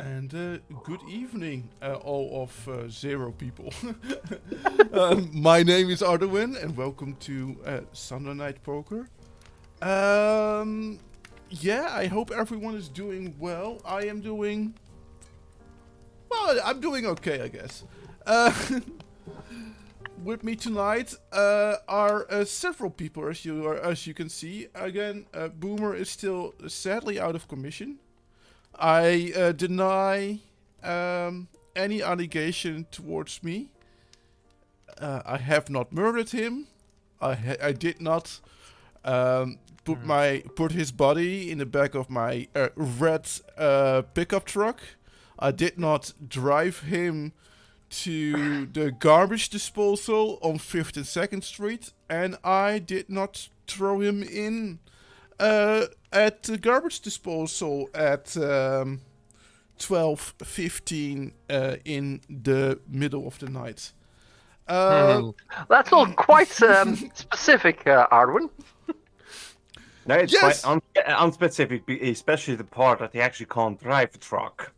And good evening, all of 0 people. My name is Ardawen, and welcome to Sunday Night Poker. Yeah, I hope everyone is doing well. I am doing. Well, I'm doing okay, I guess. Uh, with me tonight are several people, as you can see. Again, Boomer is still sadly out of commission. I deny any allegation towards me. I have not murdered him. I did not put his body in the back of my red pickup truck. I did not drive him to the garbage disposal on 5th and 2nd Street, and I did not throw him in at the garbage disposal at 12:15 in the middle of the night. That's all quite specific, Arwen. No, it's Yes! quite unspecific, especially the part that he actually can't drive the truck.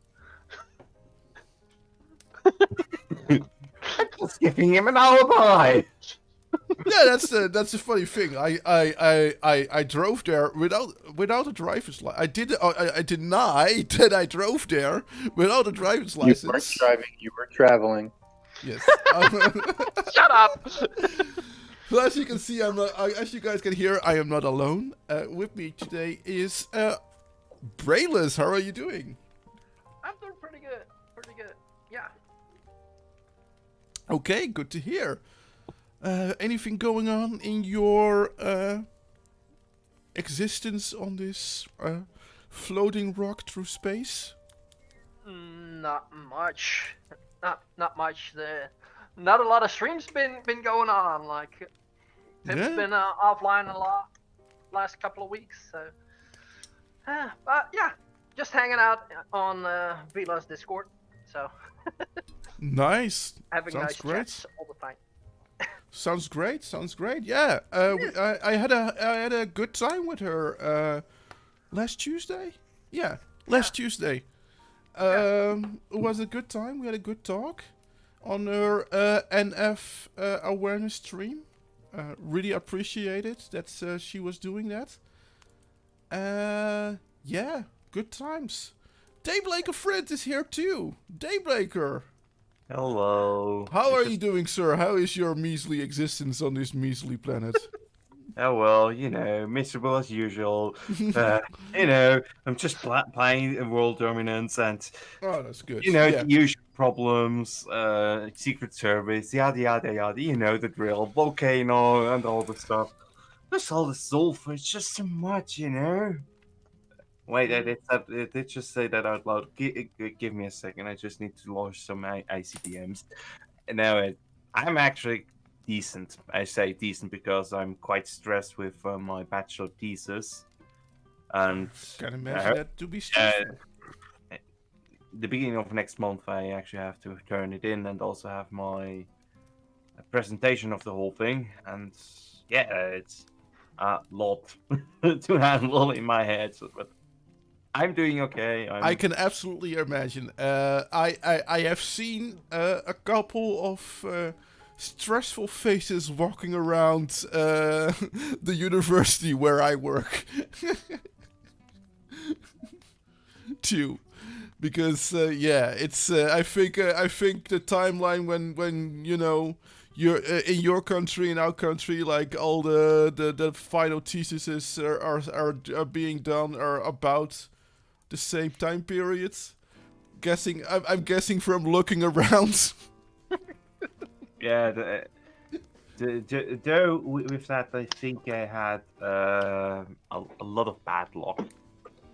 I'm just giving him an alibi. Yeah, that's the funny thing. I drove there without a driver's license. I deny that I drove there without a driver's license. You weren't driving, you were traveling. Yes. Shut up! Well, as you can see, as you guys can hear, I am not alone. With me today is Brayless. How are you doing? I'm doing pretty good. Pretty good. Yeah. Okay, good to hear. Anything going on in your existence on this floating rock through space? Not much. Not much. Not a lot of streams been going on. Like, Pip's Yeah. been offline a lot last couple of weeks. So, but yeah, just hanging out on Vila's Discord. So Nice. having Sounds nice great. chats all the time. Sounds great. Sounds great. Yeah. I had a good time with her last Tuesday. Yeah, last Tuesday. It was a good time. We had a good talk on her NF awareness stream. Really appreciated that she was doing that. Yeah, good times. Dayblaker Friend is here too. Dayblaker, Hello. how are you doing, sir? How is your measly existence on this measly planet? Oh well, miserable as usual. I'm just playing World Dominance and Oh, that's good. the usual problems, Secret Service, yada yada yada. You know the drill, volcano and all the stuff. Just all the sulfur. It's just too much, Wait, it did just say that out loud. Give me a second. I just need to launch some ICBMs. Now, I'm actually decent. I say decent because I'm quite stressed with my bachelor thesis. And Can imagine that to be stressful. the beginning of next month, I actually have to turn it in and also have my presentation of the whole thing. And yeah, it's a lot to handle in my head. But I'm doing okay. I can absolutely imagine. I have seen a couple of stressful faces walking around the university where I work. Too, because it's I think the timeline when you're in your country, in our country, like all the final theses are being done are about the same time periods. I'm guessing from looking around. Yeah, though with that, I think I had a lot of bad luck.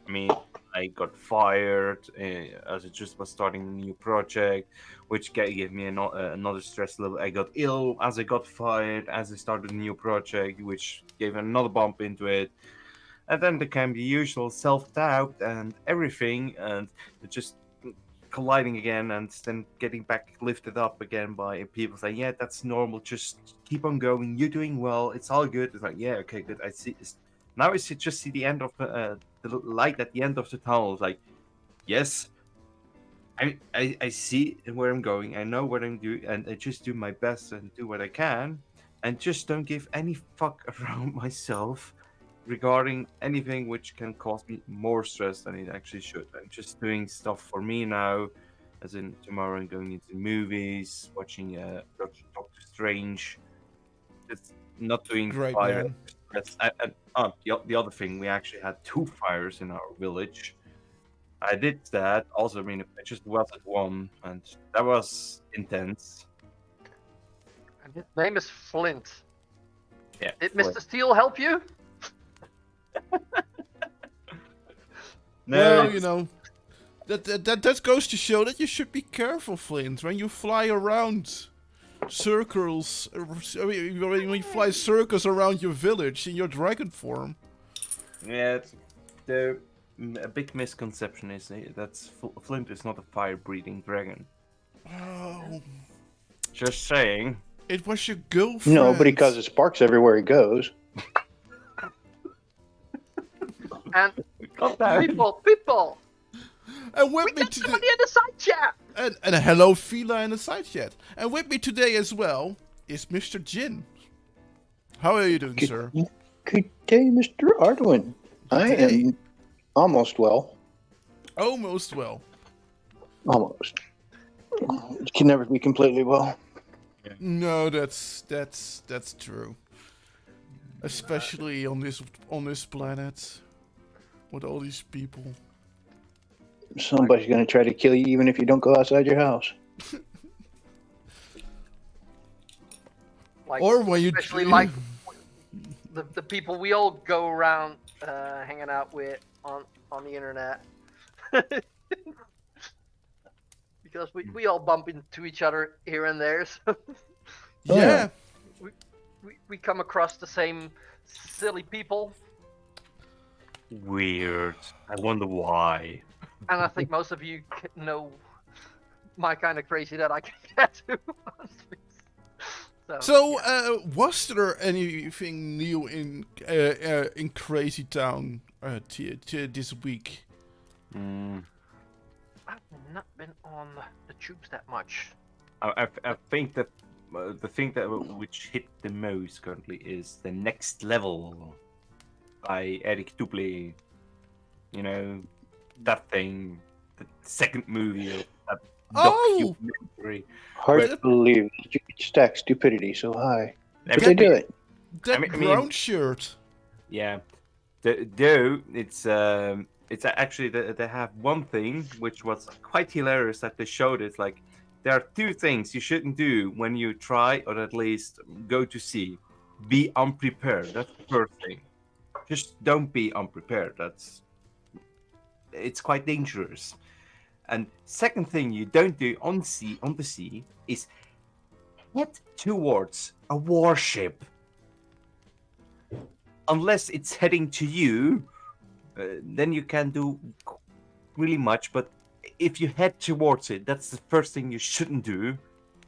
I mean, I got fired as I just was starting a new project, which gave me another stress level. I got ill as I got fired, as I started a new project, which gave another bump into it. And then there came the usual self-doubt and everything, and just colliding again, and then getting back lifted up again by people saying, "Yeah, that's normal. Just keep on going. You're doing well. It's all good." It's like, yeah, okay, good. I see. Now I just see the end of the light at the end of the tunnel. It's like, yes, I see where I'm going. I know what I'm doing, and I just do my best and do what I can, and just don't give any fuck around myself regarding anything which can cause me more stress than it actually should. I'm just doing stuff for me now, as in tomorrow I'm going into movies, watching Doctor Strange. It's not doing Great, fire. man. The other thing, we actually had 2 fires in our village. I did that. Also, I mean, I just was at one, and that was intense. And his name is Flint. Yeah. Did Mr. Steele help you? No, Well, you know, that goes to show that you should be careful, Flint, when you fly around circles. I mean, when you fly circles around your village in your dragon form. yeah. A big misconception is that Flint is not a fire-breathing dragon. Oh, Just saying. it was your girlfriend. No, but he causes sparks everywhere he goes. And God damn. people, And we with me got today, somebody in the side chat. and a hello, Fila in the side chat. And with me today as well is Mr. Jin. How are you doing, sir? Good day, Mr. Ardawen. I day. am almost well. Almost well. Almost. It can never be completely well. No, that's true. Especially on this planet, with all these people. Somebody's going to try to kill you even if you don't go outside your house. Like, Or when you especially like the people we all go around hanging out with on the internet. Because we all bump into each other here and there, so yeah. we come across the same silly people, Weird. I wonder why. and I think most of you know my kind of crazy that I can get to. Honestly. So, yeah. was there anything new in Crazy Town this week? I've not been on the tubes that much. I think that the thing that which hit the most currently is The Next Level by Eric Dublé. You know, that thing, the second movie of that Oh! documentary. Hard But- to believe that you could stack stupidity so high. But Every- they do it. That I mean- brown shirt. Yeah, though it's actually they have one thing which was quite hilarious that they showed. It's like there are 2 things you shouldn't do when you try or at least go to sea. Be unprepared. That's the first thing. Just don't be unprepared. It's quite dangerous. And second thing you don't do on the sea is head towards a warship. Unless it's heading to you, then you can do really much. But if you head towards it, that's the first thing you shouldn't do,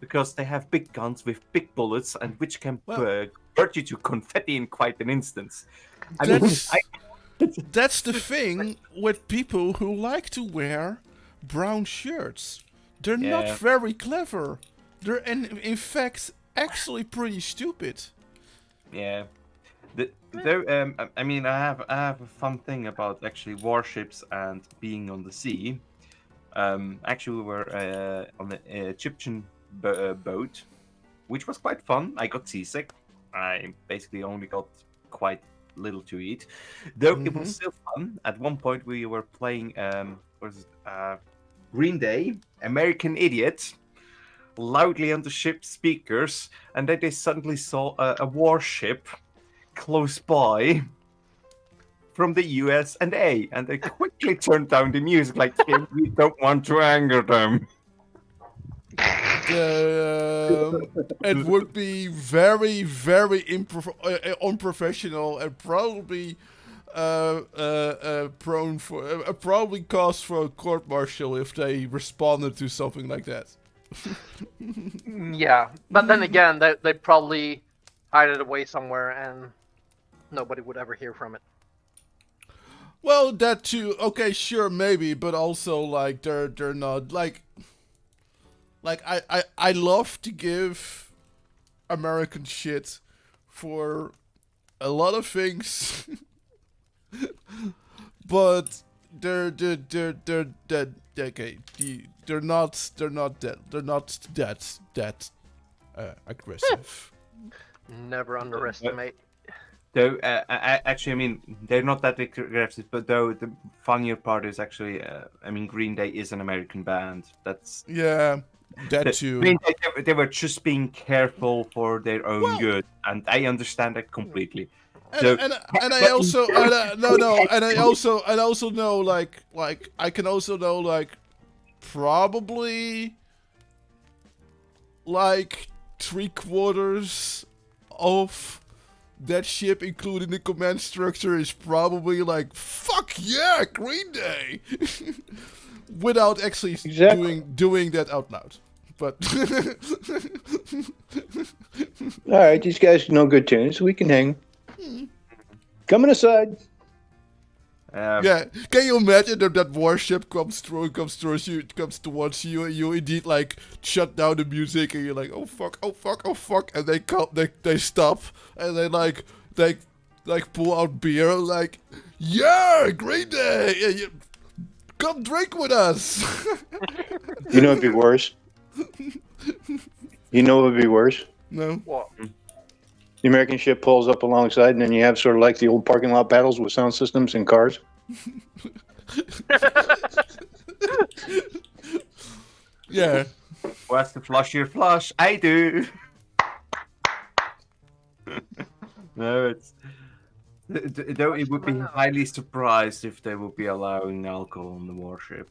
because they have big guns with big bullets, and which can Well- hurt you to confetti in quite an instance. I mean, That's the thing with people who like to wear brown shirts. They're not Yeah. very clever. They're in fact actually pretty stupid. Yeah. I mean, I have a fun thing about actually warships and being on the sea. Actually, we were on the Egyptian boat, which was quite fun. I got seasick. I basically only got quite little to eat, though it was still fun. At one point, we were playing Green Day, American Idiot, loudly on the ship speakers, and then they suddenly saw a warship close by from the USA, and they quickly turned down the music like, "Hey, we don't want to anger them." It would be very, very unprofessional and probably prone for probably cause for a court martial if they responded to something like that. Yeah, but then again, they probably hide it away somewhere, and nobody would ever hear from it. Well, that too. Okay, sure, maybe, but also like they're not like I love to give American shit for a lot of things, but they're okay. They're not that aggressive. Never underestimate. Though, actually, I mean, they're not that aggressive, but though the funnier part is actually, I mean, Green Day is an American band. That's Yeah, that too. I mean, they were just being careful for their own Well, good, and I understand that completely. And So, and I also I also know like I can also know like probably like 3/4 of that ship, including the command structure, is probably like fuck yeah, Green Day, without actually Exactly. doing that out loud. But All right, these guys know good tunes. We can hang. Coming aside. yeah, can you imagine that warship comes towards you, and you indeed like shut down the music, and you're like, oh fuck, oh fuck, oh fuck, and they stop, and they pull out beer, like, yeah, Green Day, yeah, come drink with us. You know it'd be worse. You know what would be worse? No. What? The American ship pulls up alongside, and then you have sort of like the old parking lot battles with sound systems in cars. Yeah. what's the flush your flush? I do. No, it's. Though it would be highly surprised if they would be allowing alcohol on the warship.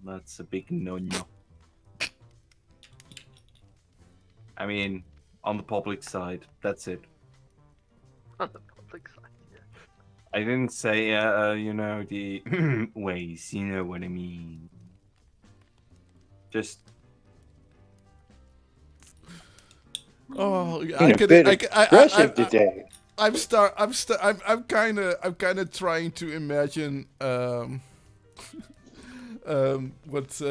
That's a big no-no. I mean, on the public side, that's it. On the public side, yeah. I didn't say, you know, the ways, you know what I mean. Just. Oh, In a bit aggressive today. I'm kind of trying to imagine what's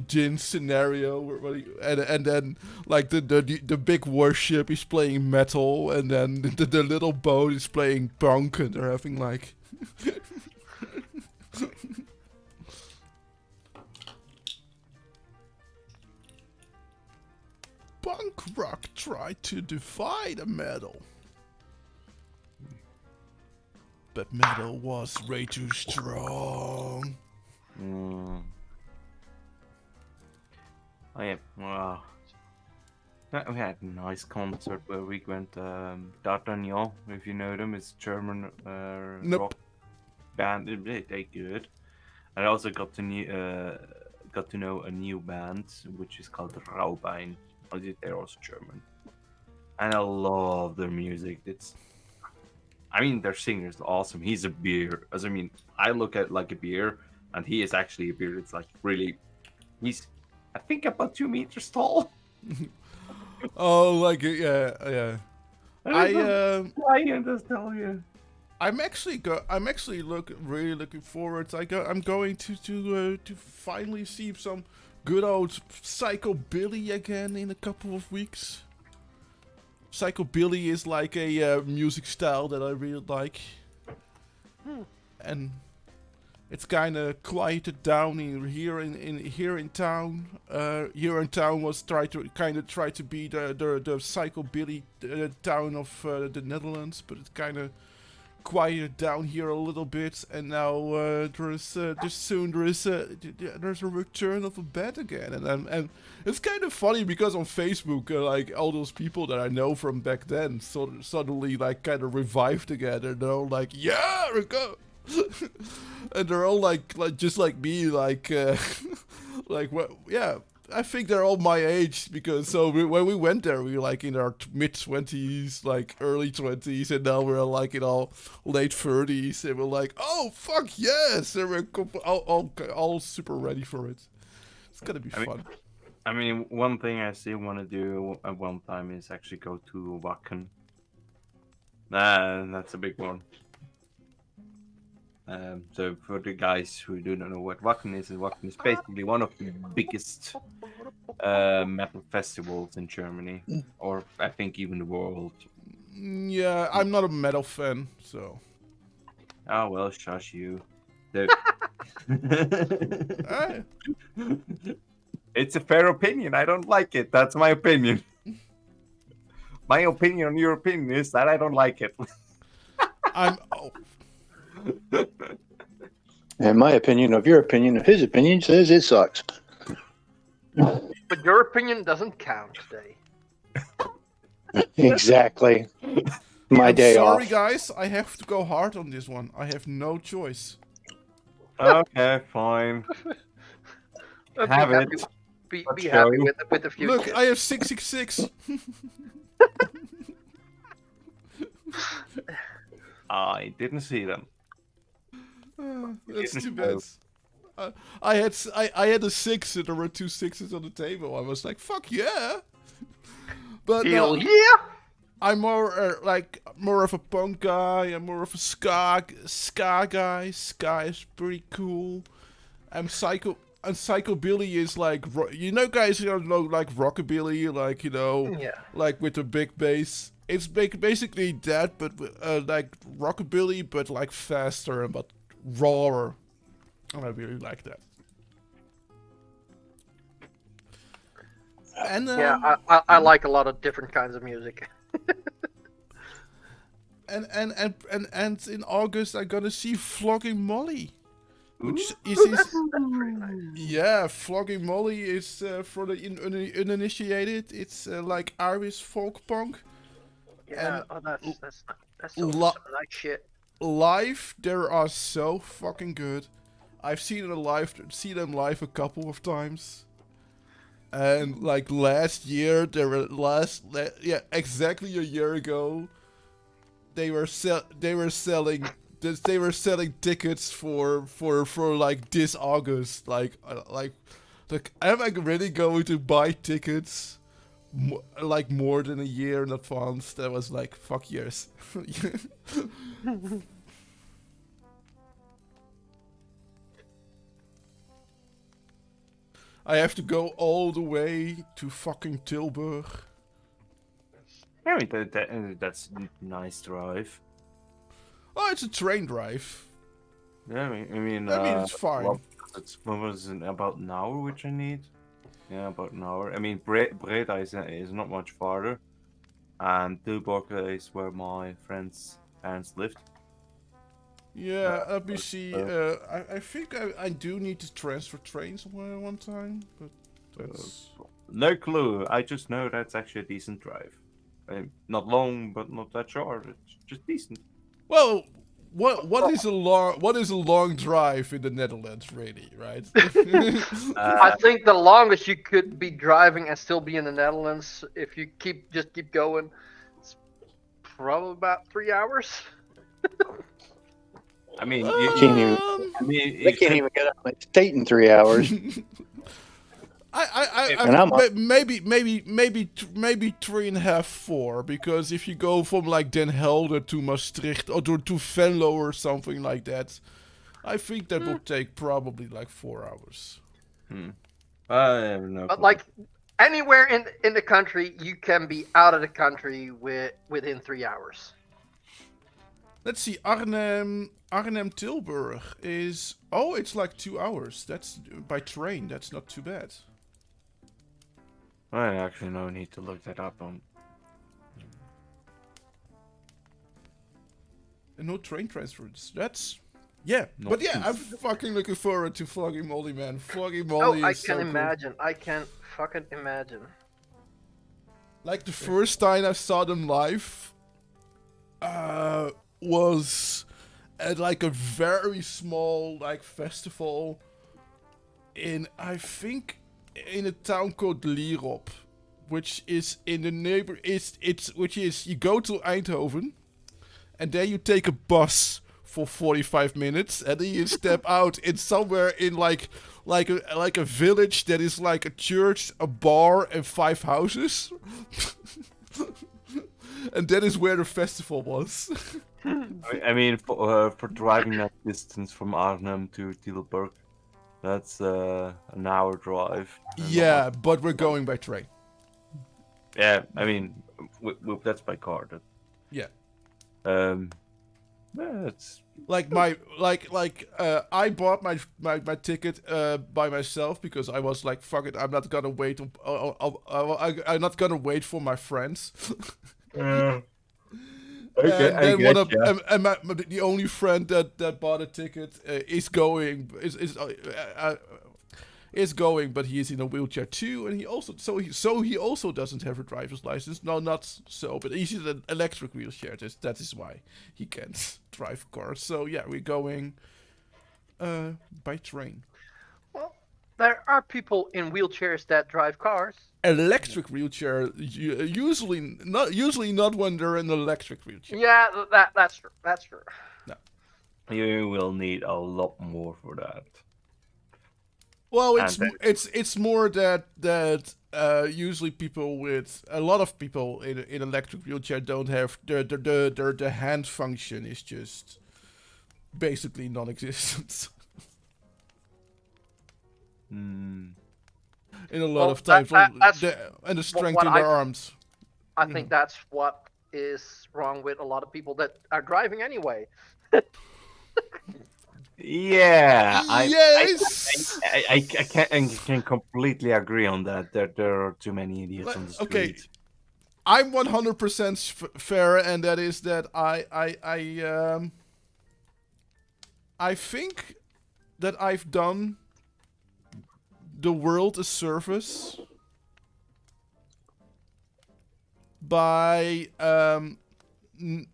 Jin's scenario and then like the big warship is playing metal, and then the little boat is playing punk, and they're having like punk rock tried to defy the metal. But metal was way too strong. Oh yeah, wow. We had a nice concert where we went. D'Artagnan, if you know them, it's German Nope. rock band. They good. I also got to know a new band which is called Raubein. They're also German, and I love their music. I mean, their singer is awesome. He's a beer. As I mean, I look at like a beer, and he is actually a beer. It's like really, he's, I think about 2 meters tall. Oh, like yeah. I just tell you. I'm actually really looking forward. I'm going to finally see some good old psychobilly again in a couple of weeks. Psychobilly is like a music style that I really like, and it's kind of quieted down here in town. Here in town was try to be the psychobilly town of the Netherlands, but it's kind of quieted down here a little bit, and now there's a return of a band again, and it's kind of funny because on Facebook like all those people that I know from back then suddenly like kind of revived again, and they're all like, yeah, we go. And they're all like just like me, like like what? Yeah, I think they're all my age, because when we went there, we were like in our mid-20s, like early 20s, and now we're like in our late 30s, and we're like, oh fuck yes, and we're all super ready for it. It's gonna be fun. I mean, one thing I still want to do at one time is actually go to Wacken. That's a big one. So for the guys who do not know what Wacken is basically one of the biggest metal festivals in Germany, or I think even the world. Yeah, I'm not a metal fan, so. Oh well, shush you. The- Eh, It's a fair opinion. I don't like it. That's my opinion. My opinion on your opinion is that I don't like it. Oh, And my opinion of your opinion of his opinion says it sucks. But your opinion doesn't count today. Exactly. My I'm day sorry, off. guys. I have to go hard on this one. I have no choice. Okay, fine. Have happy, it. Be Let's happy go. with the future. Look, I have 666. I didn't see them. That's too know. bad. I had a 6 and there were 2 6s on the table. I was like, fuck yeah. But Hell no, yeah! I'm more of a punk guy. I'm more of a ska guy. Ska is pretty cool. Psychobilly is like guys who know like rockabilly, like Yeah. like with the big bass. It's basically that, but like rockabilly, but like faster and but rawer. And I really like that. And Yeah, I like a lot of different kinds of music. and in August I'm gonna see Flogging Molly, which is yeah, Flogging Molly is for the uninitiated. It's like Irish folk punk. Yeah, And that's some lo- nice shit. Live, they are so fucking good. I've seen them live a couple of times. And like last year, yeah, exactly a year ago, they were selling tickets for like this August. Like am I really going to buy tickets like more than a year in advance? That was like fuck yes. I have to go all the way to fucking Tilburg. I mean, that's a nice drive. Oh, it's a train drive. Yeah, I mean, It's fine. Well, what was it, about an hour, which I need? Yeah, about an hour. I mean, Breda is not much farther, and Tilburg is where my friend's parents lived. Yeah, let me see. I think I do need to transfer trains one time, but that's... No clue. I just know that's actually a decent drive. Not long, but not that short. It's just decent. Well, what is a long drive in the Netherlands, really, right? I think the longest you could be driving and still be in the Netherlands, if you keep going, it's probably about 3 hours. I mean, Can't even. I mean, They can't even get out of my state in 3 hours. Maybe 3.5, 4, because if you go from like Den Helder to Maastricht or to Venlo or something like that, I think that will take probably like 4 hours. I have no But clue. like anywhere in the country, you can be out of the country within 3 hours. Let's see, Arnhem Tilburg is it's like 2 hours. That's by train. That's not too bad. I actually no need to look that up on. And no train transfers. That's Not but yeah, too I'm fucking looking forward to Flogging Molly, man. Flogging Oh, Molly I is can so cool. imagine. I can fucking imagine. Like the first time I saw them live, was at like a very small like festival in in a town called Lierop, which is in the which is you go to Eindhoven, and then you take a bus for 45 minutes, and then you step out in somewhere in like a village that is like a church, a bar, and 5 houses. and that is where the festival was. I mean, for driving that distance from Arnhem to Tilburg, that's an hour drive. and Yeah, but we're going by train. Yeah, I mean, that's by car. Yeah. Yeah, it's Like I bought my ticket by myself because I was like, fuck it, I'm not gonna wait. I'm not gonna wait for my friends. okay. And then the only friend that bought a ticket is going, but he's in a wheelchair too, and he also doesn't have a driver's license. No, not so, but he's in an electric wheelchair. That is why he can't drive cars. So yeah, we're going by train. Well, there are people in wheelchairs that drive cars. Electric wheelchair, usually not when they're in an electric wheelchair. Yeah, that's true. That's true. You will need a lot more for that. Well, it's more that usually a lot of people in electric wheelchair don't have the hand function is just basically non-existent. In a lot of times, and the strength in their arms. I think that's what is wrong with a lot of people that are driving anyway. Yeah, Yes. I can completely agree on that. There are too many idiots on the street. Okay, I'm 100% fair, and that is that I think that I've done the world a service by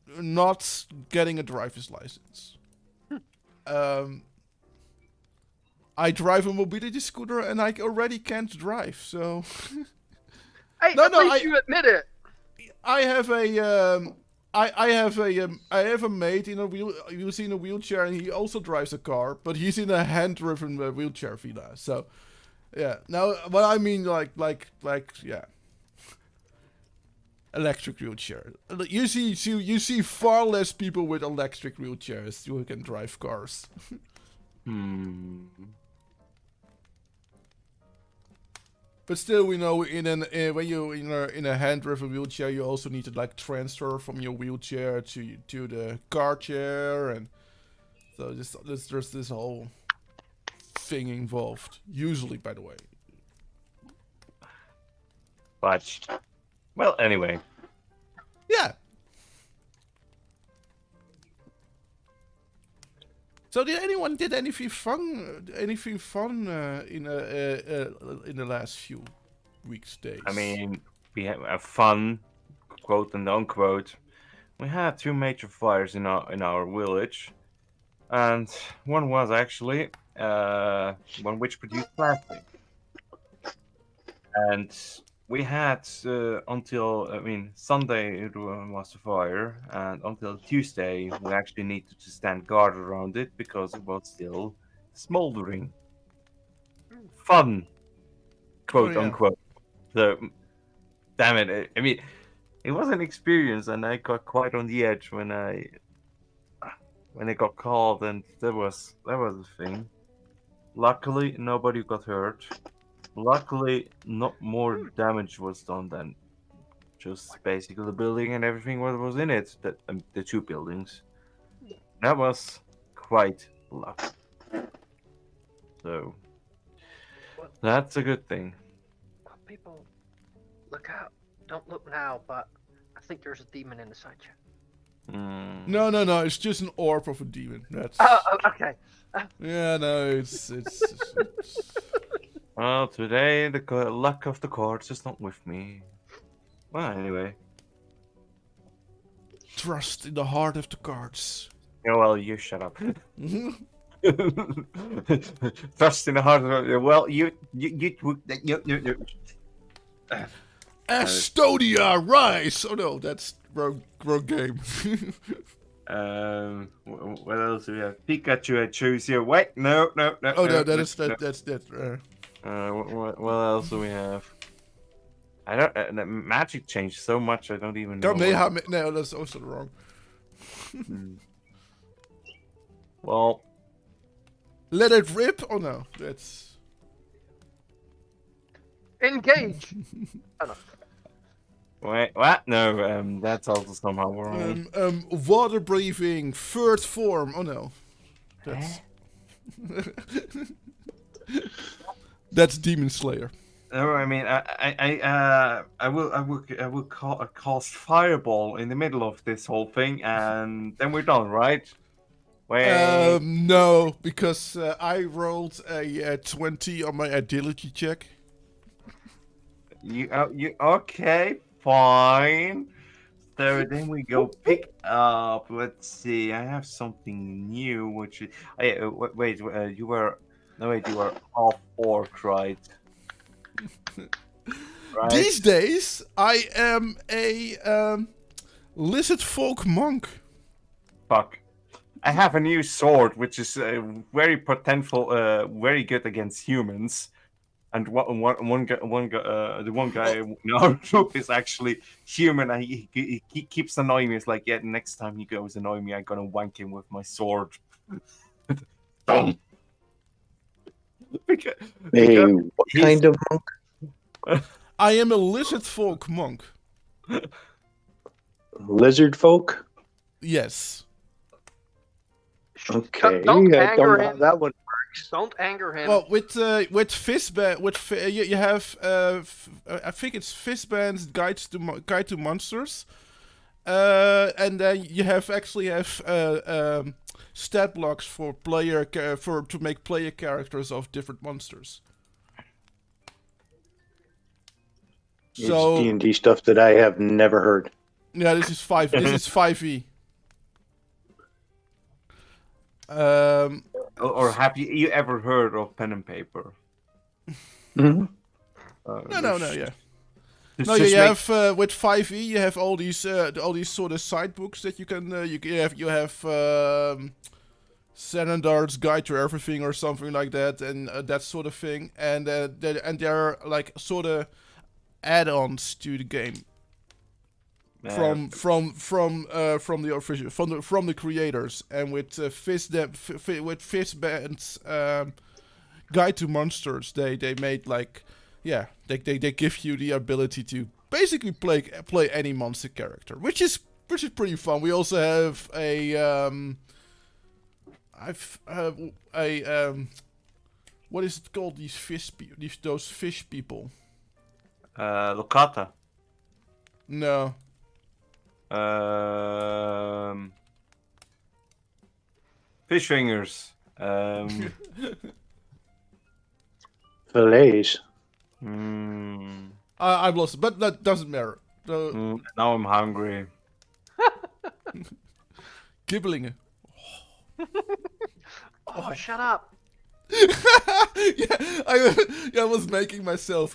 not getting a driver's license. I drive a mobility scooter and I already can't drive, so. Hey, at least you admit it. I have a mate in a wheelchair, and he also drives a car, but he's in a hand-driven wheelchair villa. So, yeah. Now, what I mean, yeah. Electric wheelchair. You see far less people with electric wheelchairs who can drive cars. But still, we know when you're in a hand-driven wheelchair, you also need to like transfer from your wheelchair to the car chair, and so there's this whole thing involved. Usually, by the way. But, well, anyway. Yeah. So did anyone did anything fun in the last few weeks, days? I mean, we have fun, quote and unquote. We had 2 major fires in our village, and one was actually one which produced plastic. And we had until Sunday it was a fire, and until Tuesday we actually needed to stand guard around it because it was still smoldering. Fun, quote unquote. So, damn it! I mean, it was an experience, and I got quite on the edge when I got called, and that was a thing. Luckily, nobody got hurt. Luckily, not more damage was done than just basically the building and everything what was in it. The 2 buildings. That was quite lucky. So that's a good thing. Well, people, look out! Don't look now, but I think there's a demon in the side chat. No, it's just an orb of a demon. That's. Oh, okay. Yeah, no, it's. Well, today the luck of the cards is not with me. Well, anyway. Trust in the heart of the cards. Yeah, well, you shut up. Trust in the heart of the... Well, you. Estonia, rise! Oh no, that's wrong game. What else do we have? Pikachu, I choose you. Wait, no. Oh no, that's. What else do we have? I don't. The magic changed so much. I don't even know. No, that's also wrong. Hmm. Well, Let it rip? Oh no, that's... Engage. Oh, no. wait, what? No, that's also somehow wrong. Water breathing, third form. Oh no. That's... That's Demon Slayer. No, I mean, I will cast fireball in the middle of this whole thing, and then we're done, right? Wait, No, because I rolled a 20 on my agility check. you okay? Fine. So then we go pick up. Let's see. I have something new, which is. Wait. You were. No, wait. You were half orc, right? Right. These days, I am a lizard folk monk. Fuck. I have a new sword, which is very potential, very good against humans. And the one guy in our group is actually human, and he keeps annoying me. It's like, yeah, next time he goes annoy me, I'm gonna wank him with my sword. Hey, Because what he's- kind of monk? I am a lizard folk monk. Lizard folk? Yes. Okay, Don't I anger don't know how him. that one works. Don't anger him. Well, with Fistban, you have I think it's Fistban's Guide to Monsters, and then you actually have stat blocks for to make player characters of different monsters. It's So D&D stuff that I have never heard. yeah, this is 5. This is 5e. or have you ever heard of pen and paper? Mm-hmm. No, yeah. It's No, just you make- have with 5e, you have all these sort of side books that you can you have Xanandar's Guide to Everything or something like that, and that sort of thing, and they're like sort of add-ons to the game from the official from the creators, and with Fistband's Guide to Monsters, they made like they give you the ability to basically play any monster character, which is pretty fun. We also have what is it called? Those fish people. Locata. No. Fish fingers. Fillets. I've lost it, but that doesn't matter. Now I'm hungry. Gibbling. oh, shut up. I was making myself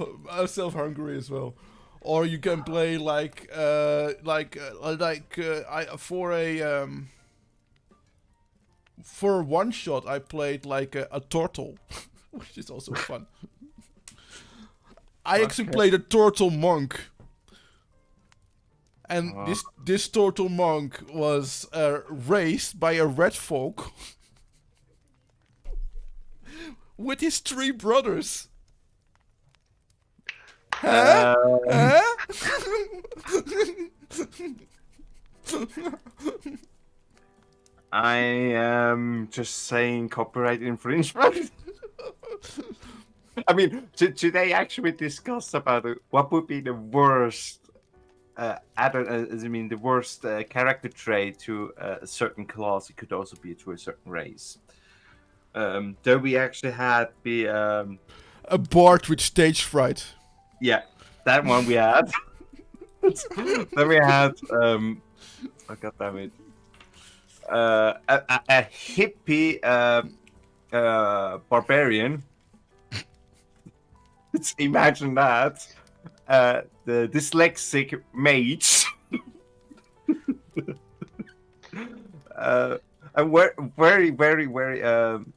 hungry as well. Or you can play for a one shot I played like a turtle, which is also fun. I actually played a turtle monk. And this turtle monk was raised by a red folk with his 3 brothers. Huh? I am just saying copyright infringement. I mean, today actually discussed about what would be the worst the worst character trait to a certain class. It could also be to a certain race. Though we actually had the a bard with stage fright. yeah, that one we had. Then we had oh god damn it, a hippie barbarian. Imagine that. The dyslexic mage. A very, very, very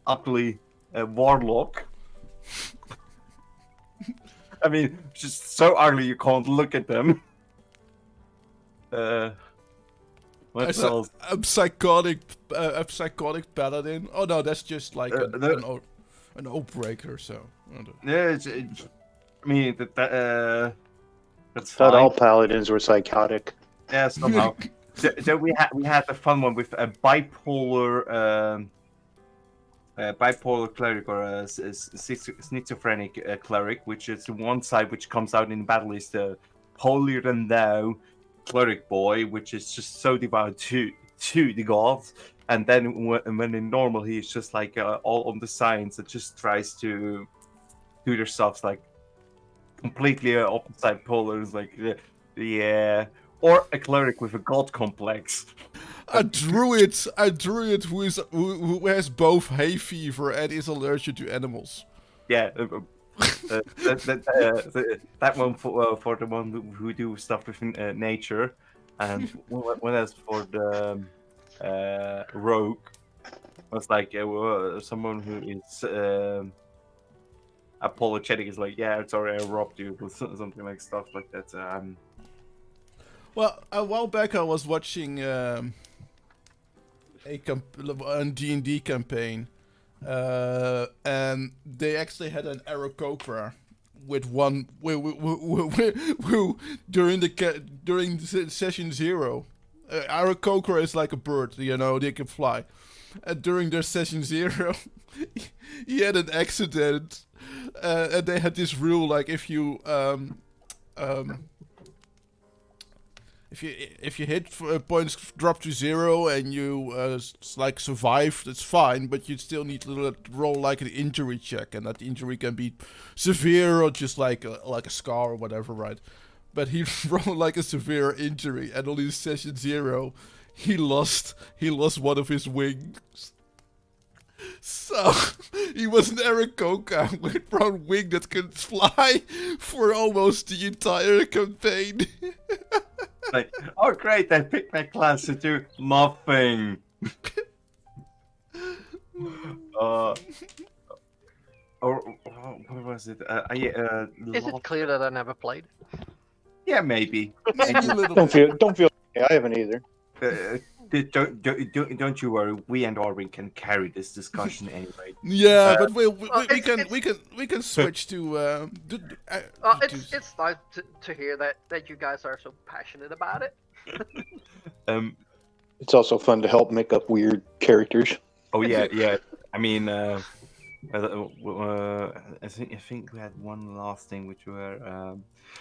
ugly warlock. I mean, just so ugly you can't look at them. What else? A psychotic paladin. Oh no, that's just like an oath breaker. So. Yeah, I mean that's Thought all fine. paladins were psychotic. Yeah, somehow. So we had a fun one with a bipolar cleric or a schizophrenic cleric, which is one side which comes out in battle is the holier than thou cleric boy, which is just so devout to the gods, and then when in normal he's just like all on the science that just tries to do their stuff like completely opposite polars, like yeah, or a cleric with a god complex. A druid who has both hay fever and is allergic to animals. Yeah, that one for the one who do stuff with nature, and what else for the rogue was like someone who is apologetic is like, yeah, sorry, I robbed you, or something like stuff like that. Well, a while back I was watching a D&D campaign, and they actually had an Aarakocra with one who during session 0. Aarakocra is like a bird, you know, they can fly. And during their session 0, he had an accident, and they had this rule like if you hit points drop to 0 and you like survive, that's fine, but you still need to roll like an injury check, and that injury can be severe or just like a scar or whatever, right? But he rolled like a severe injury, and on his session 0, he lost one of his wings. So he was an Aarakocra with one wing that could fly for almost the entire campaign. Like, oh great, I picked my class to do nothing. Or what was it? Is it clear that I never played? Yeah, maybe. Maybe a little. Don't feel. Yeah, I haven't either. Don't you worry. We and Arvin can carry this discussion anyway. Yeah, but we can switch to. It's nice to hear that you guys are so passionate about it. It's also fun to help make up weird characters. Oh yeah. I mean, I think we had one last thing, which were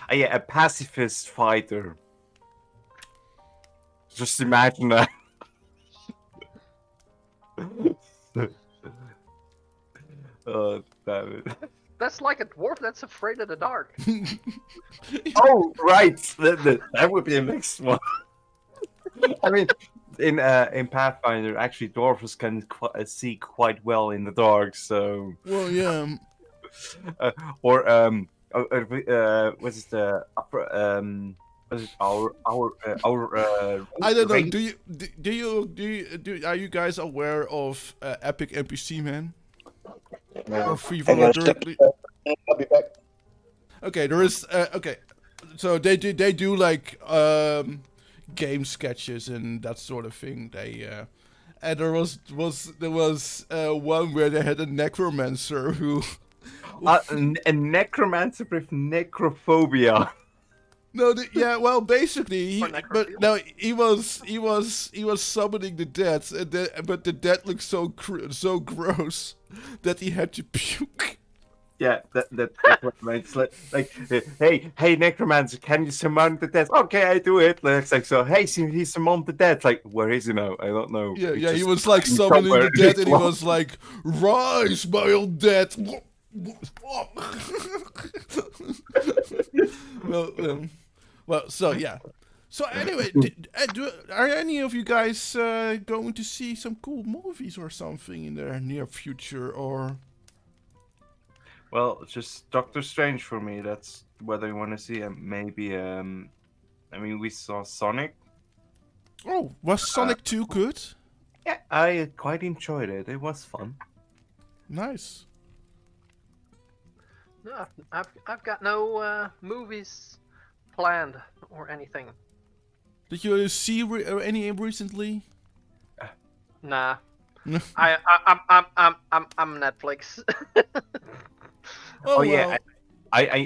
a pacifist fighter. Just imagine that. Oh, damn it. That's like a dwarf that's afraid of the dark. Oh, right. That would be a next one. I mean, in Pathfinder, actually, dwarves can see quite well in the dark. So. Well, yeah. What's it the upper our I don't know. range? Do you are you guys aware of Epic NPC Man? Or Free Voluntarily? I'll be back. Okay, there is okay. So they do like game sketches and that sort of thing. They and there was one where they had a necromancer who a necromancer with necrophobia. No, yeah, well, basically, he was summoning the dead, but the dead looked so gross that he had to puke. Yeah, that's what makes like hey necromancer, can you summon the dead? Okay, I do it. Like so, hey, he summoned the dead. Like, where is he now? I don't know. Yeah, he was like summoning the dead, and he was like, "Rise, my old dead." Well, so yeah. So anyway, are any of you guys going to see some cool movies or something in the near future, or? Well, just Doctor Strange for me. That's whether you want to see maybe. I mean, we saw Sonic. Oh, was Sonic 2 good? Yeah, I quite enjoyed it. It was fun. Nice. No, I've got no movies planned or anything. Did you see any recently? Nah. No. I'm Netflix. Oh Oh yeah, well.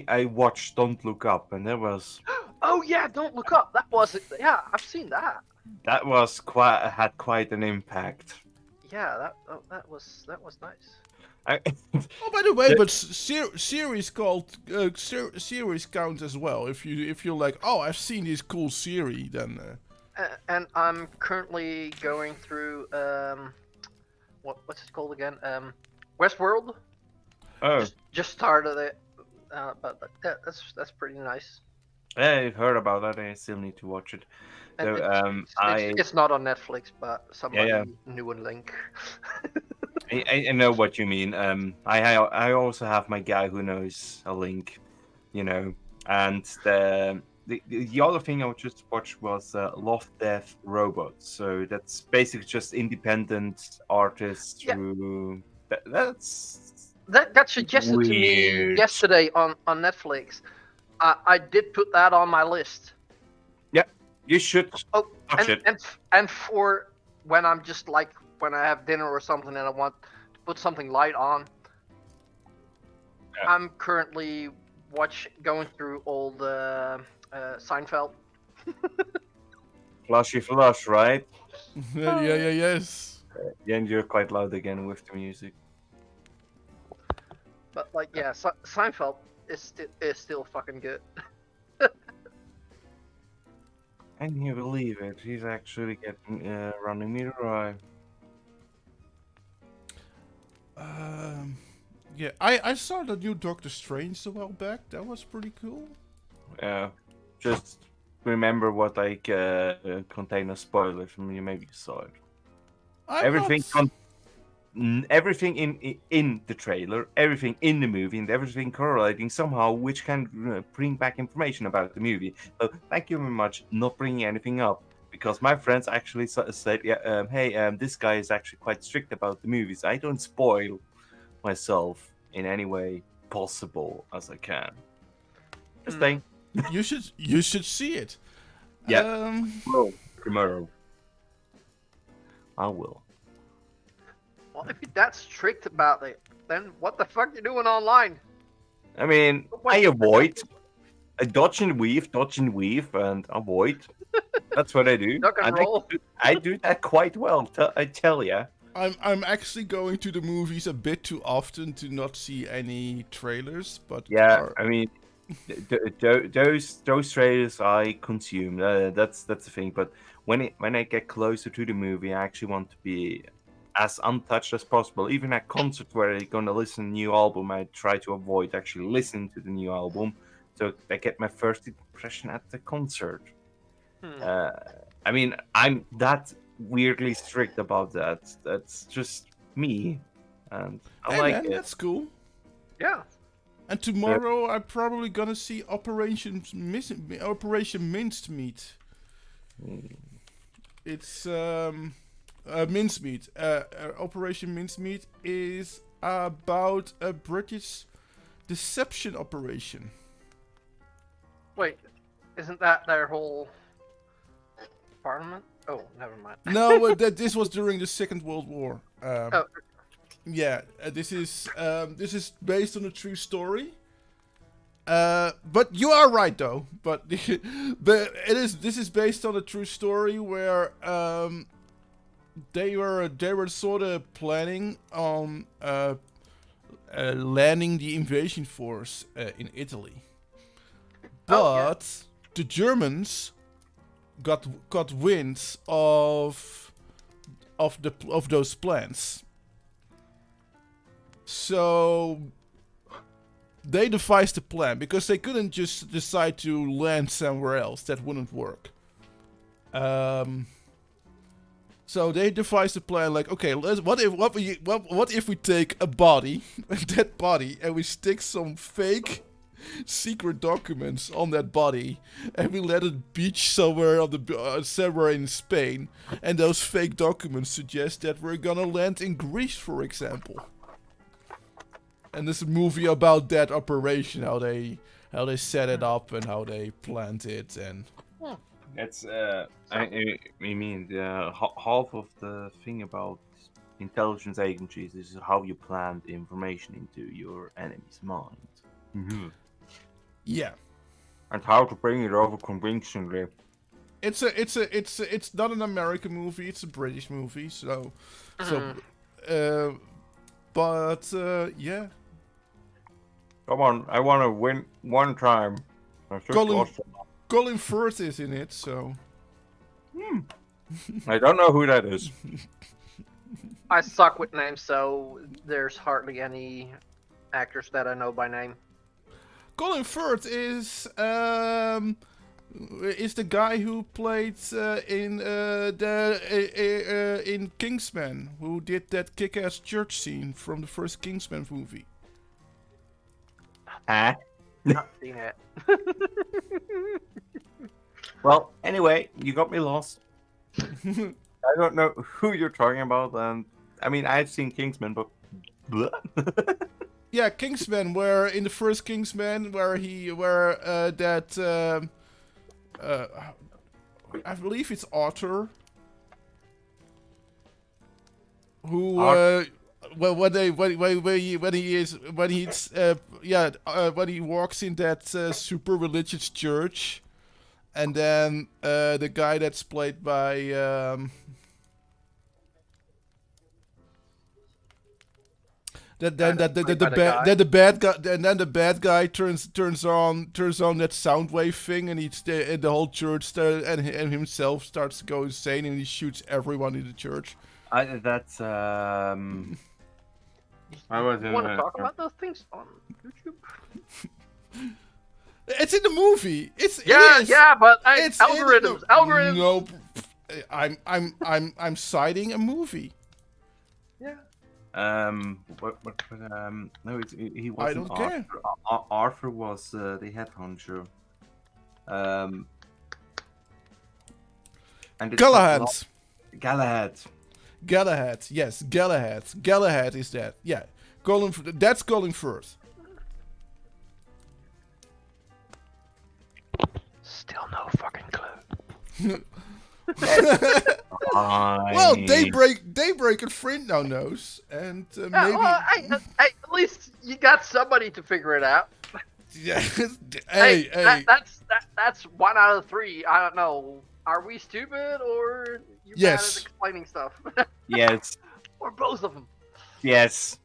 I watched Don't Look Up, and Oh yeah, Don't Look Up. That was it. Yeah, I've seen that. that was quite had quite an impact. Yeah, that was nice. I, Oh, by the way, The- but series called series count as well. If you're like, oh, I've seen this cool series, then. And I'm currently going through what's it called again? Westworld. oh, Just started it, but that's pretty nice. yeah, I've heard about that. I still need to watch it. And So, it's not on Netflix, but somebody yeah. knew a link. I know what you mean. I also have my guy who knows a link, and the other thing I just watched was Love, Death, Robots. So that's basically just independent artists Yeah. who that's That got suggested to me Weird. yesterday on Netflix. I did put that on my list. you should Oh, watch it. and for when I'm just like when I have dinner or something and I want to put something light on. Yeah. I'm currently going through old Seinfeld. Flushy flush, right? Yeah, yes. Yeah, and you're quite loud again with the music. But like, yeah, Seinfeld is still fucking good. Can you believe it? He's actually getting running me dry. Yeah, I saw the new Doctor Strange a while back. That was pretty cool. Yeah, just remember what contain a spoiler from you. Maybe you saw it. Everything, everything in the trailer, everything in the movie, and everything correlating somehow, which can bring back information about the movie. So thank you very much, not bringing anything up, because my friends actually said, yeah, hey, this guy is actually quite strict about the movies. I don't spoil myself in any way possible as I can. Just saying. you should see it. Yeah. Tomorrow. I will. Well, if you're that strict about it, then what the fuck you doing online? I mean, I avoid. I dodge and weave, and avoid. That's what I do. Duck and roll. I do that quite well, I tell ya. I'm actually going to the movies a bit too often to not see any trailers, but Yeah, I mean, those trailers I consume. That's the thing. But when I get closer to the movie, I actually want to be as untouched as possible. Even at concerts where I'm gonna listen to a new album, I try to avoid actually listening to the new album, so I get my first impression at the concert. I mean, I'm that weirdly strict about that. That's just me, and I hey, like man, it. that's cool. Yeah. And tomorrow I'm probably gonna see Operation Mincemeat. It's Mincemeat. Operation Mincemeat is about a British deception operation. Wait, isn't that their whole parliament? Oh, never mind. No, this was during the Second World War. Oh, Yeah, this is based on a true story. But you are right though. But this is based on a true story where they were sort of planning on landing the invasion force in Italy, but the Germans got wind of those plans. So they devised a plan because they couldn't just decide to land somewhere else. That wouldn't work. So they devised a plan like, okay, what if we take a body, a dead body, and we stick some fake secret documents on that body, and we let it beach somewhere somewhere in Spain, and those fake documents suggest that we're gonna land in Greece, for example. And this is a movie about that operation, how they set it up and how they planned it, and It's I mean half of the thing about intelligence agencies is how you plant information into your enemy's mind. yeah. And how to bring it over convincingly. It's not an American movie, it's a British movie, but yeah. Come on, I want to win one time. I just lost. Colin Firth is in it, so I don't know who that is. I suck with names, so there's hardly any actors that I know by name. Colin Firth is the guy who played in Kingsman, who did that kick-ass church scene from the first Kingsman movie. Huh? Not seen it. Well, anyway, you got me lost. I don't know who you're talking about, and I mean I've seen Kingsman, but Yeah, Kingsman, where in the first Kingsman, I believe it's Arthur, who when he walks in that super religious church, and then the guy that's played by the bad guy turns on that sound wave thing, and and the whole church and himself starts to go insane, and he shoots everyone in the church. That's I was You want to talk about those things on YouTube? It's in the movie. Yeah, but It's algorithms. No, I'm citing a movie. Yeah. no, he wasn't. I don't care. Arthur was the head honcho. And it's Galahad, yes, Galahad is that. Yeah, that's Colin Firth. Still no fucking clue. Well, Daybreak and Friend now knows, and maybe. Well, at least you got somebody to figure it out. Yeah. Hey, hey. that's 1 out of 3. I don't know. Are we stupid or you bad at explaining stuff? Yes. Or both of them. Yes.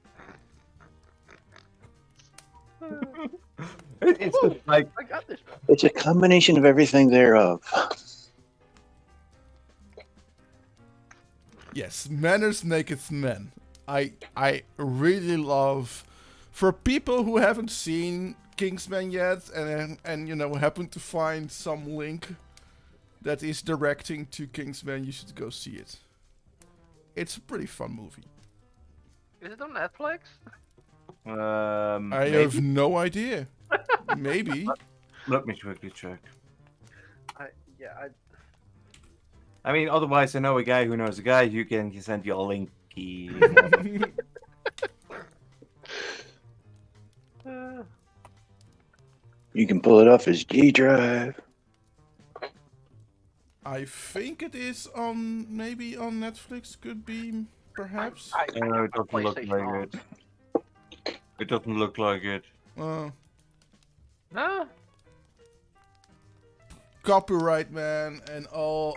It's just like I got this. It's a combination of everything thereof. Yes, manners maketh men. I really love, for people who haven't seen Kingsman yet, and you know happen to find some link that is directing to Kingsman, you should go see it. It's a pretty fun movie. Is it on Netflix? I have no idea. Maybe. Let me quickly check. Yeah. I mean, otherwise, I know a guy who knows a guy who can send you a link. You can pull it off his G drive. I think it is maybe on Netflix. Could be, perhaps. No, it doesn't look like it. It doesn't look like it. No. Copyright, man, and all.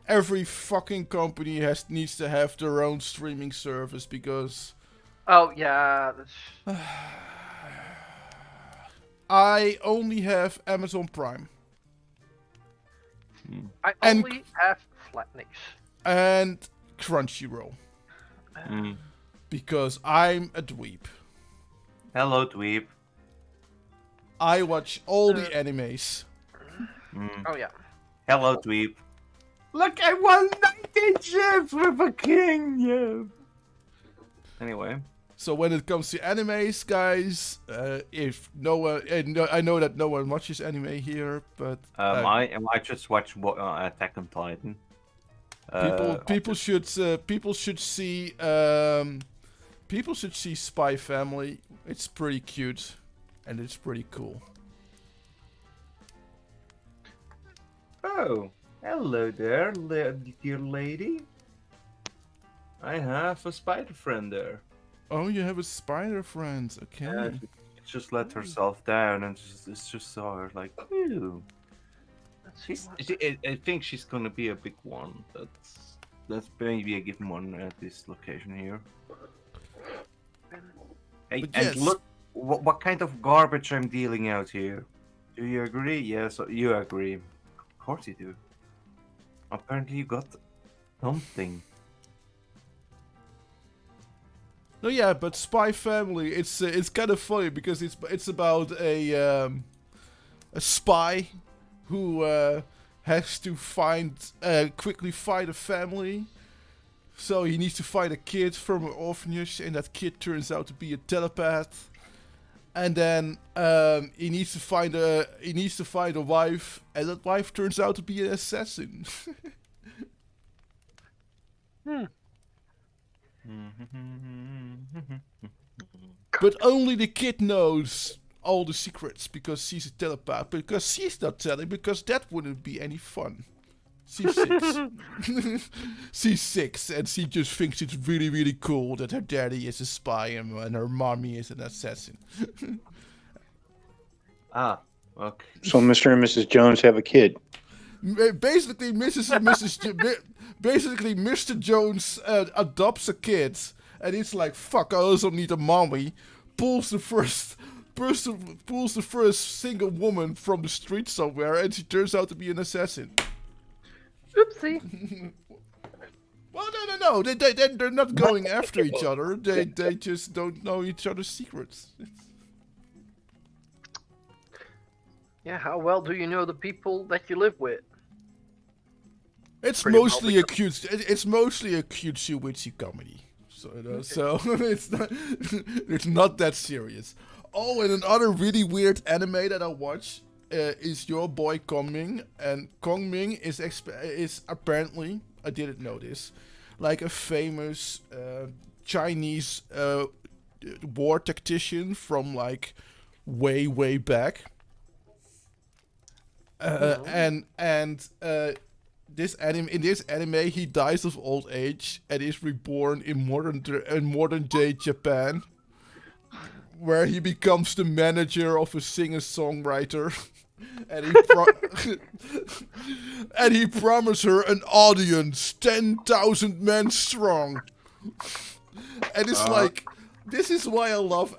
Every fucking company needs to have their own streaming service because. Oh yeah. I only have Amazon Prime. I only have Flatnix. And Crunchyroll. Because I'm a dweeb. Hello, dweeb. I watch all the animes. Oh yeah. Hello, dweeb. Look, I won 19 ships with a king. Yeah. Anyway. So when it comes to animes, guys, if no one, I know that no one watches anime here, but I just watch Attack on Titan. people should see People should see Spy Family. It's pretty cute, and it's pretty cool. Oh, hello there, dear lady. I have a spider friend there. Oh, you have a spider friend. Okay. Yeah, she just let herself down and just saw her like, ooh. I think she's gonna be a big one. That's maybe a given one at this location here. Hey, But and yes. look, what kind of garbage I'm dealing out here. Do you agree? Yes, you agree. Of course you do. Apparently you got something. No, yeah, but Spy Family. It's kind of funny because it's about a spy who has to quickly find a family. So he needs to find a kid from an orphanage, and that kid turns out to be a telepath. And then he needs to find a wife, and that wife turns out to be an assassin. But only the kid knows all the secrets because she's a telepath. Because she's not telling, because that wouldn't be any fun. She's 6. She's 6, and she just thinks it's really, really cool that her daddy is a spy and her mommy is an assassin. Ah, okay. So Mr. and Mrs. Jones have a kid. Basically, basically, Mr. Jones adopts a kid, and he's like, "Fuck, I also need a mommy." Pulls the first single woman from the street somewhere, and she turns out to be an assassin. Oopsie. Well, no. They're not going after each other. They just don't know each other's secrets. Yeah, how well do you know the people that you live with? It's Pretty well mostly a cute. It's mostly a cutesy witchy comedy. So it's not that serious. Oh, and another really weird anime that I watch is Your Boy Kongming, and Kongming is apparently, I didn't know this, like a famous Chinese war tactician from like way back. And this anime he dies of old age and is reborn in modern day Japan, where he becomes the manager of a singer-songwriter, and he promised her an audience 10,000 men strong. And it's like, this is why I love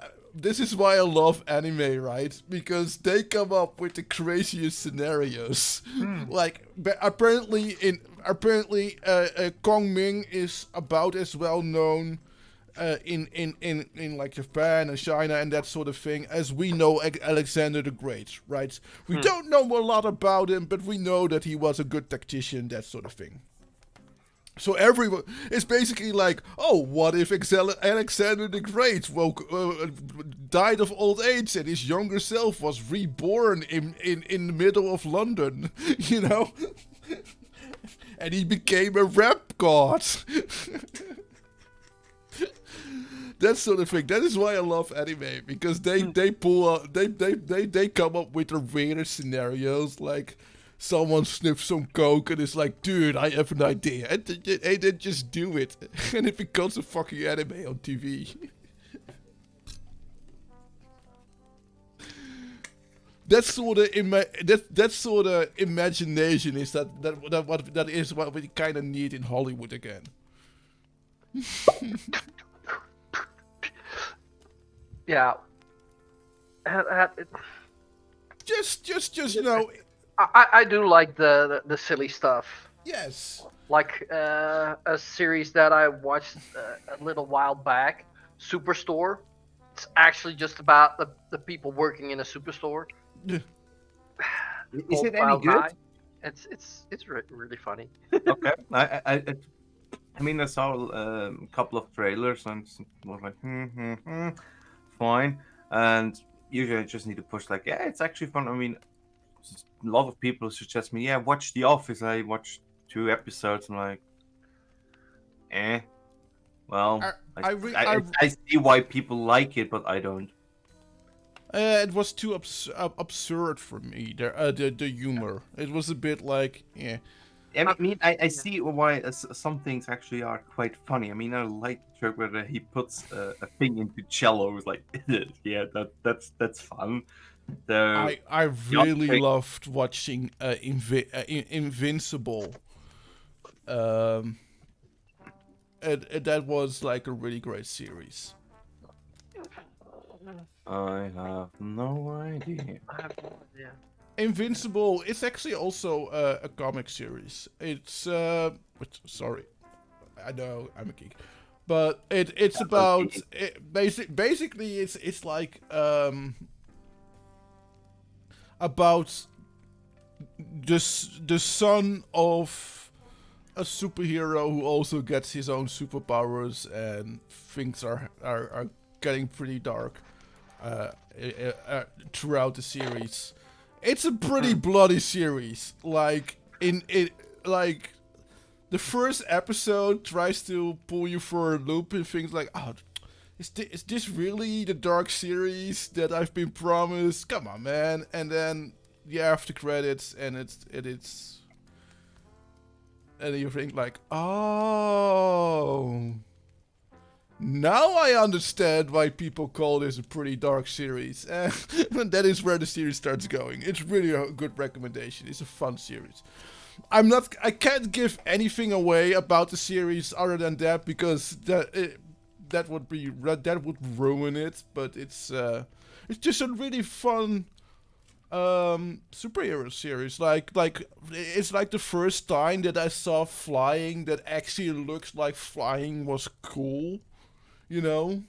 anime, right? Because they come up with the craziest scenarios. Like apparently Kongming is about as well known in like Japan and China and that sort of thing as we know Alexander the Great, right? We don't know a lot about him, but we know that he was a good tactician, that sort of thing. So everyone, it's basically like, oh, what if Alexander the Great died of old age and his younger self was reborn in the middle of London, you know? And he became a rap god. That sort of thing. That is why I love anime, because they come up with the weirdest scenarios, like someone sniffs some coke and is like, dude, I have an idea. And they just do it. And it becomes a fucking anime on TV. That sort of imagination is that is what we kind of need in Hollywood again. Yeah. Just you know. I do like the silly stuff. Yes. Like a series that I watched a little while back, Superstore. It's actually just about the people working in a superstore. Is it any good? It's really funny. Okay. I mean, I saw a couple of trailers and was like, fine. And usually I just need to push like, yeah, it's actually fun. I mean, a lot of people suggest me, yeah, watch The Office. I watched 2 episodes and like, Well, I I see why people like it, but I don't. It was too absurd for me. The humor. It was a bit like, yeah. I mean, I see why some things actually are quite funny. I mean, I like the joke where he puts a thing into cello. It's like, yeah, that's fun. So I the other really thing- loved watching Invincible. Um, that was like a really great series. I have no idea. I have no idea. Invincible. It's actually also a comic series. It's sorry, I know I'm a geek, but it's about basically it's like about the son of a superhero who also gets his own superpowers, and things are getting pretty dark throughout the series. It's a pretty bloody series. Like in it, like the first episode tries to pull you for a loop and things like, oh, is this really the dark series that I've been promised? Come on, man! And then the after credits, and it's and you think like, oh, now I understand why people call this a pretty dark series. And that is where the series starts going. It's really a good recommendation. It's a fun series. I can't give anything away about the series other than that, because that would ruin it. But it's just a really fun superhero series. Like it's like the first time that I saw flying that actually looks like flying was cool. You know,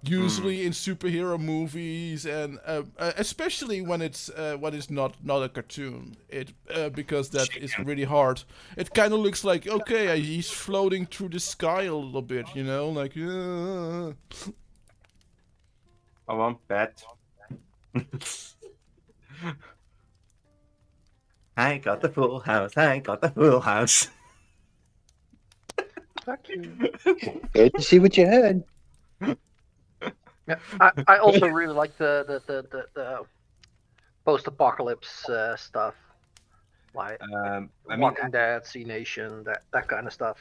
usually in superhero movies, and especially when it's not a cartoon, because that is really hard. It kind of looks like, okay, he's floating through the sky a little bit, you know, like. I want bet. I got the full house. I got the full house. Fuck you. Good to see what you had. Yeah, I also really like the post-apocalypse stuff, like I mean, Walking Dead, C Nation, that kind of stuff.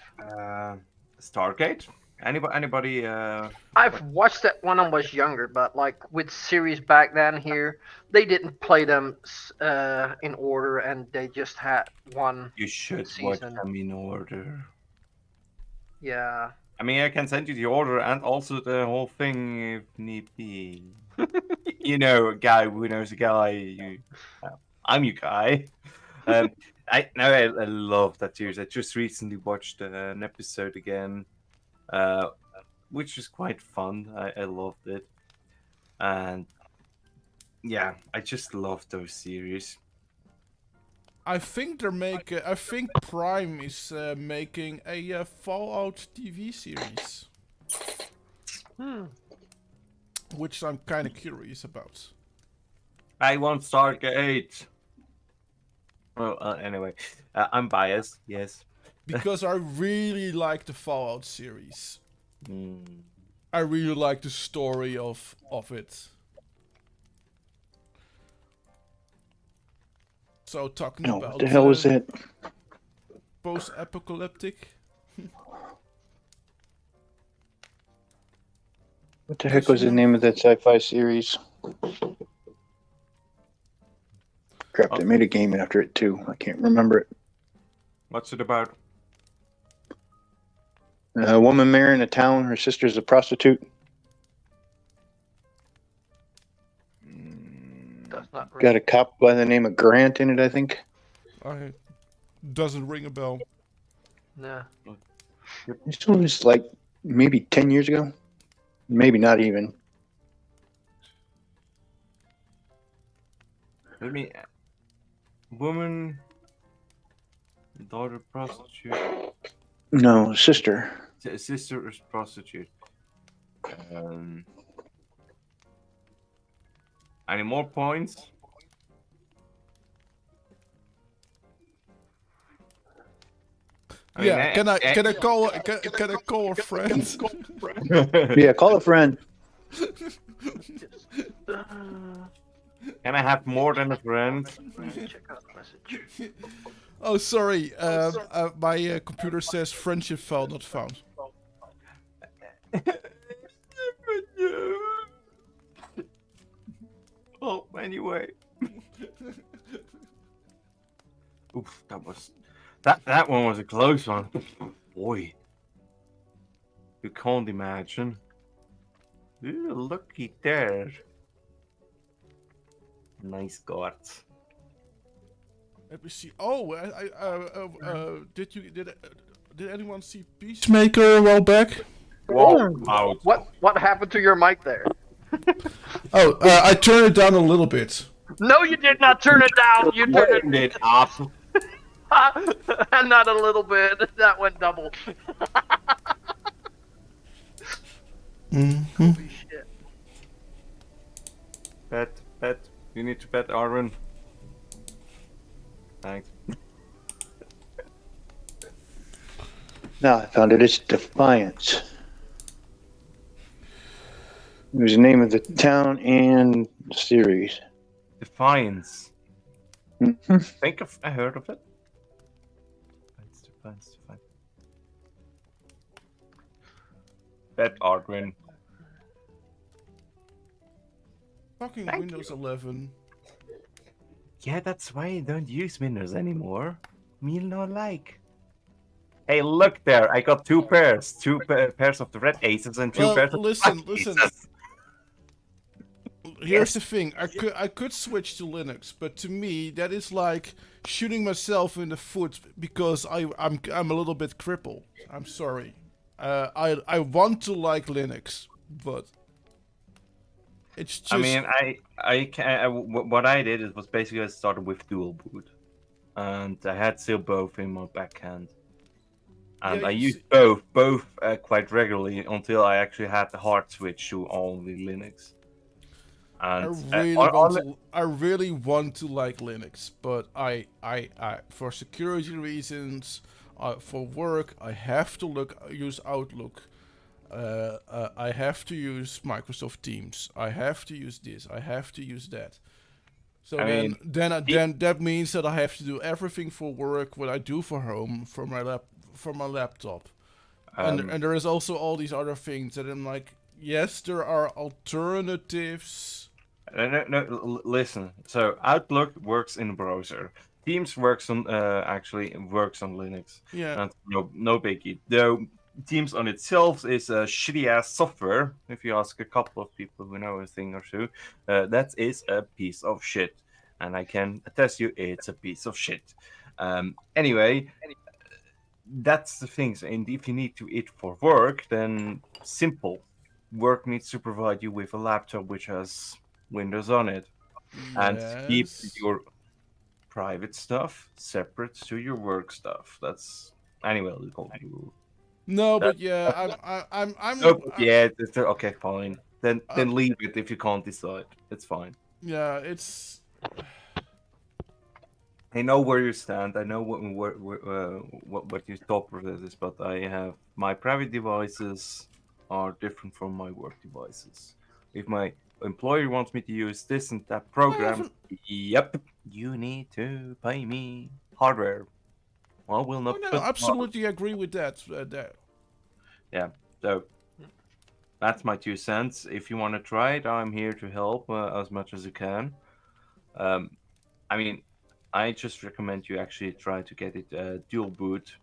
Stargate. Anybody? I've watched that when I was younger, but like with series back then here, they didn't play them in order, and they just had one You should watch season. them in order. Yeah. I mean, I can send you the order and also the whole thing if need be. You know, a guy who knows a guy. I'm your guy. I love that series. I just recently watched an episode again, which was quite fun. I loved it, and yeah, I just love those series. I think I think Prime is making a Fallout TV series, which I'm kind of curious about. I want Stargate. Well, anyway, I'm biased. Yes. Because I really like the Fallout series. Mm. I really like the story of it. So talking No, about what the hell was that? post-apocalyptic. What the heck was the name of that sci-fi series? Crap, they made a game after it too. I can't remember it. What's it about? A woman marrying a town. Her sister's a prostitute. That's not Got a cop by the name of Grant in it, I think. Doesn't ring a bell. Yeah. This one was like maybe 10 years ago. Maybe not even. Let me. Woman, daughter prostitute, No, sister. sister is prostitute. Any more points? I mean, Yeah, can I call a friend? Yeah, call a friend. Can I have more than a friend? Check out the message. Oh, sorry. My computer says friendship file not found. Oh, anyway. Oof, that one was a close one. Boy, you can't imagine. Ooh, looky there. Nice guards. Let me see. Oh, did anyone see Peacemaker a while back? Whoa, out. What happened to your mic there? Oh, I turned it down a little bit. No, you did not turn it down. You turned Turned it up. and not a little bit. That went double. Holy shit. Bet. You need to bet, Arwen. Thanks. Now I found it. It's Defiance. It was the name of the town and the series. Defiance. Mhm. I heard of it. Defiance. Bet, Arwen. Fucking Thank Windows 11. Yeah, that's why I don't use Windows anymore. Me no like. Hey, look there! I got two pairs, pairs of the red aces and two Well, pairs of listen, the black listen. aces. Here's the thing. I could switch to Linux, but to me that is like shooting myself in the foot because I'm a little bit crippled. I'm sorry. I want to like Linux, but it's just. I mean, what I did is was basically I started with dual boot, and I had still both in my backhand, and Yeah, I you used see- both quite regularly until I actually had the hard switch to only Linux. And I really want to like Linux, but I for security reasons, for work, I have to use Outlook. I have to use Microsoft Teams. I have to use this. I have to use that. So I mean, then that means that I have to do everything for work what I do for home for my laptop. And there is also all these other things that I'm like, yes, there are alternatives. No, listen. So Outlook works in browser. Teams works on actually works on Linux. Yeah. And no biggie. Though Teams on itself is a shitty ass software. If you ask a couple of people who know a thing or two, that is a piece of shit. And I can attest you, it's a piece of shit. Anyway, that's the things. And if you need to it for work, then simple. Work needs to provide you with a laptop which has Windows on it, and keep Yes. your private stuff separate to your work stuff. That's anyway. No, That- but yeah, I'm Yeah, okay, fine. Then leave it if you can't decide. It's fine. yeah, it's I know where you stand. I know what your thought process is, but I have my private devices are different from my work devices. If my employer wants me to use this and that program, yep, you need to pay me hardware. Well, we'll not. no, absolutely agree with that. Yeah, so that's my 2 cents. If you want to try it, I'm here to help as much as I can. I mean, I just recommend you actually try to get it dual boot,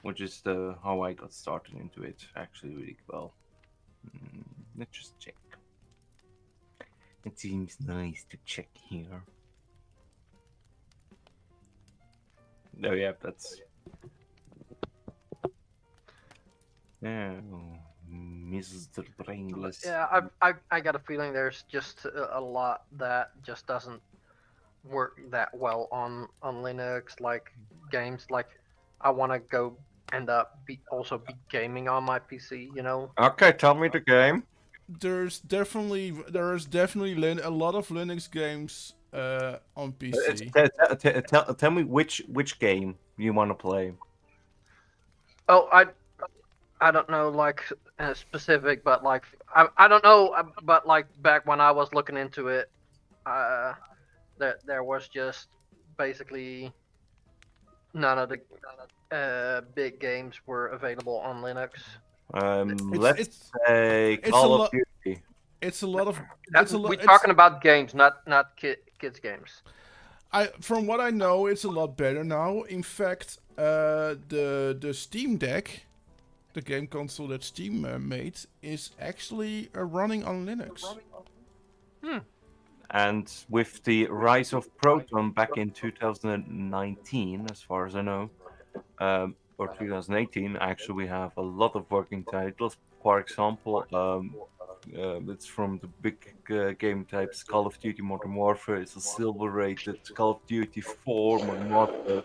which is how I got started into it. Actually, really well. Let's just check. It seems nice to check here. Oh yeah, that's. Yeah, Mr. Brainless. Yeah, I got a feeling there's just a lot that just doesn't work that well on Linux. Like games, like I want to go end up also be gaming on my PC. You know. Okay, tell me the game. There is definitely a lot of Linux games on PC. Tell me which game you want to play. Oh, I don't know like specific, but like I don't know, but like back when I was looking into it, there was just basically none of the big games were available on Linux. It's Let's say it's a Call of lot. Duty. It's a lot of. We're talking about games, not kids games. From what I know, it's a lot better now. In fact, the Steam Deck, the game console that Steam made, is actually running on Linux. And with the rise of Proton back in 2019, as far as I know, or 2018, actually, we have a lot of working titles. For example, it's from the big game types. Call of Duty Modern Warfare is a silver rated. Call of Duty 4 Modern Warfare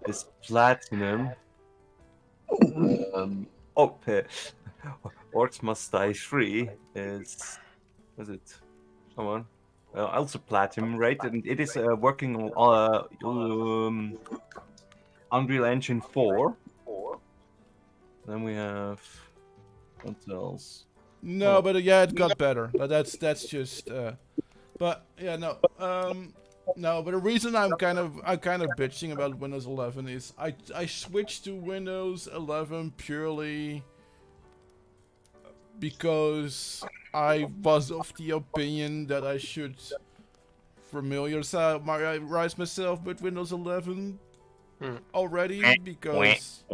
is platinum. Orcs Must Die 3 is it? Come on. Also platinum rated, and it is working on Unreal Engine 4. Then we have what else? No, but yeah, it got better. But that's just. But yeah, no. No, but the reason I'm kind of bitching about Windows 11 is I switched to Windows 11 purely because I was of the opinion that I should familiarize myself with Windows 11 already because.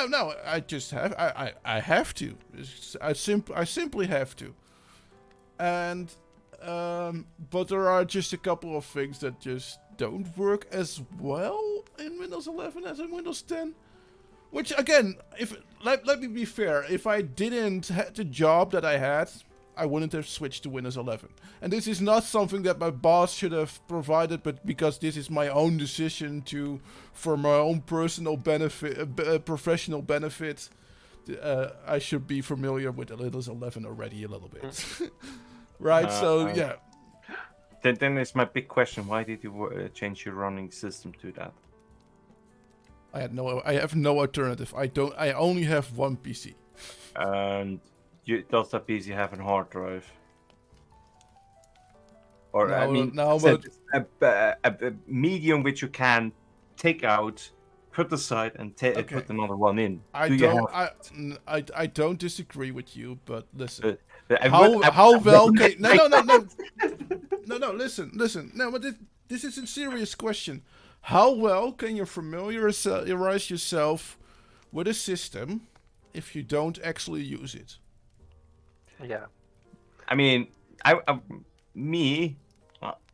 No, I just have. I have to. I simply have to. And but there are just a couple of things that just don't work as well in Windows 11 as in Windows 10. Which again, if let me be fair, if I didn't have the job that I had, I wouldn't have switched to Windows 11. And this is not something that my boss should have provided, but because this is my own decision for my own personal benefit, professional benefit, I should be familiar with Windows 11 already a little bit. Right, so yeah. Then is my big question: why did you change your running system to that? I have no alternative. I only have one PC. And does that PC have a hard drive? Or No, I mean, no, but a medium which you can take out, put aside, and put another one in. I don't disagree with you, but listen. How well can no listen no, but this is a serious question. How well can you familiarize yourself with a system if you don't actually use it? Yeah. I mean, I'm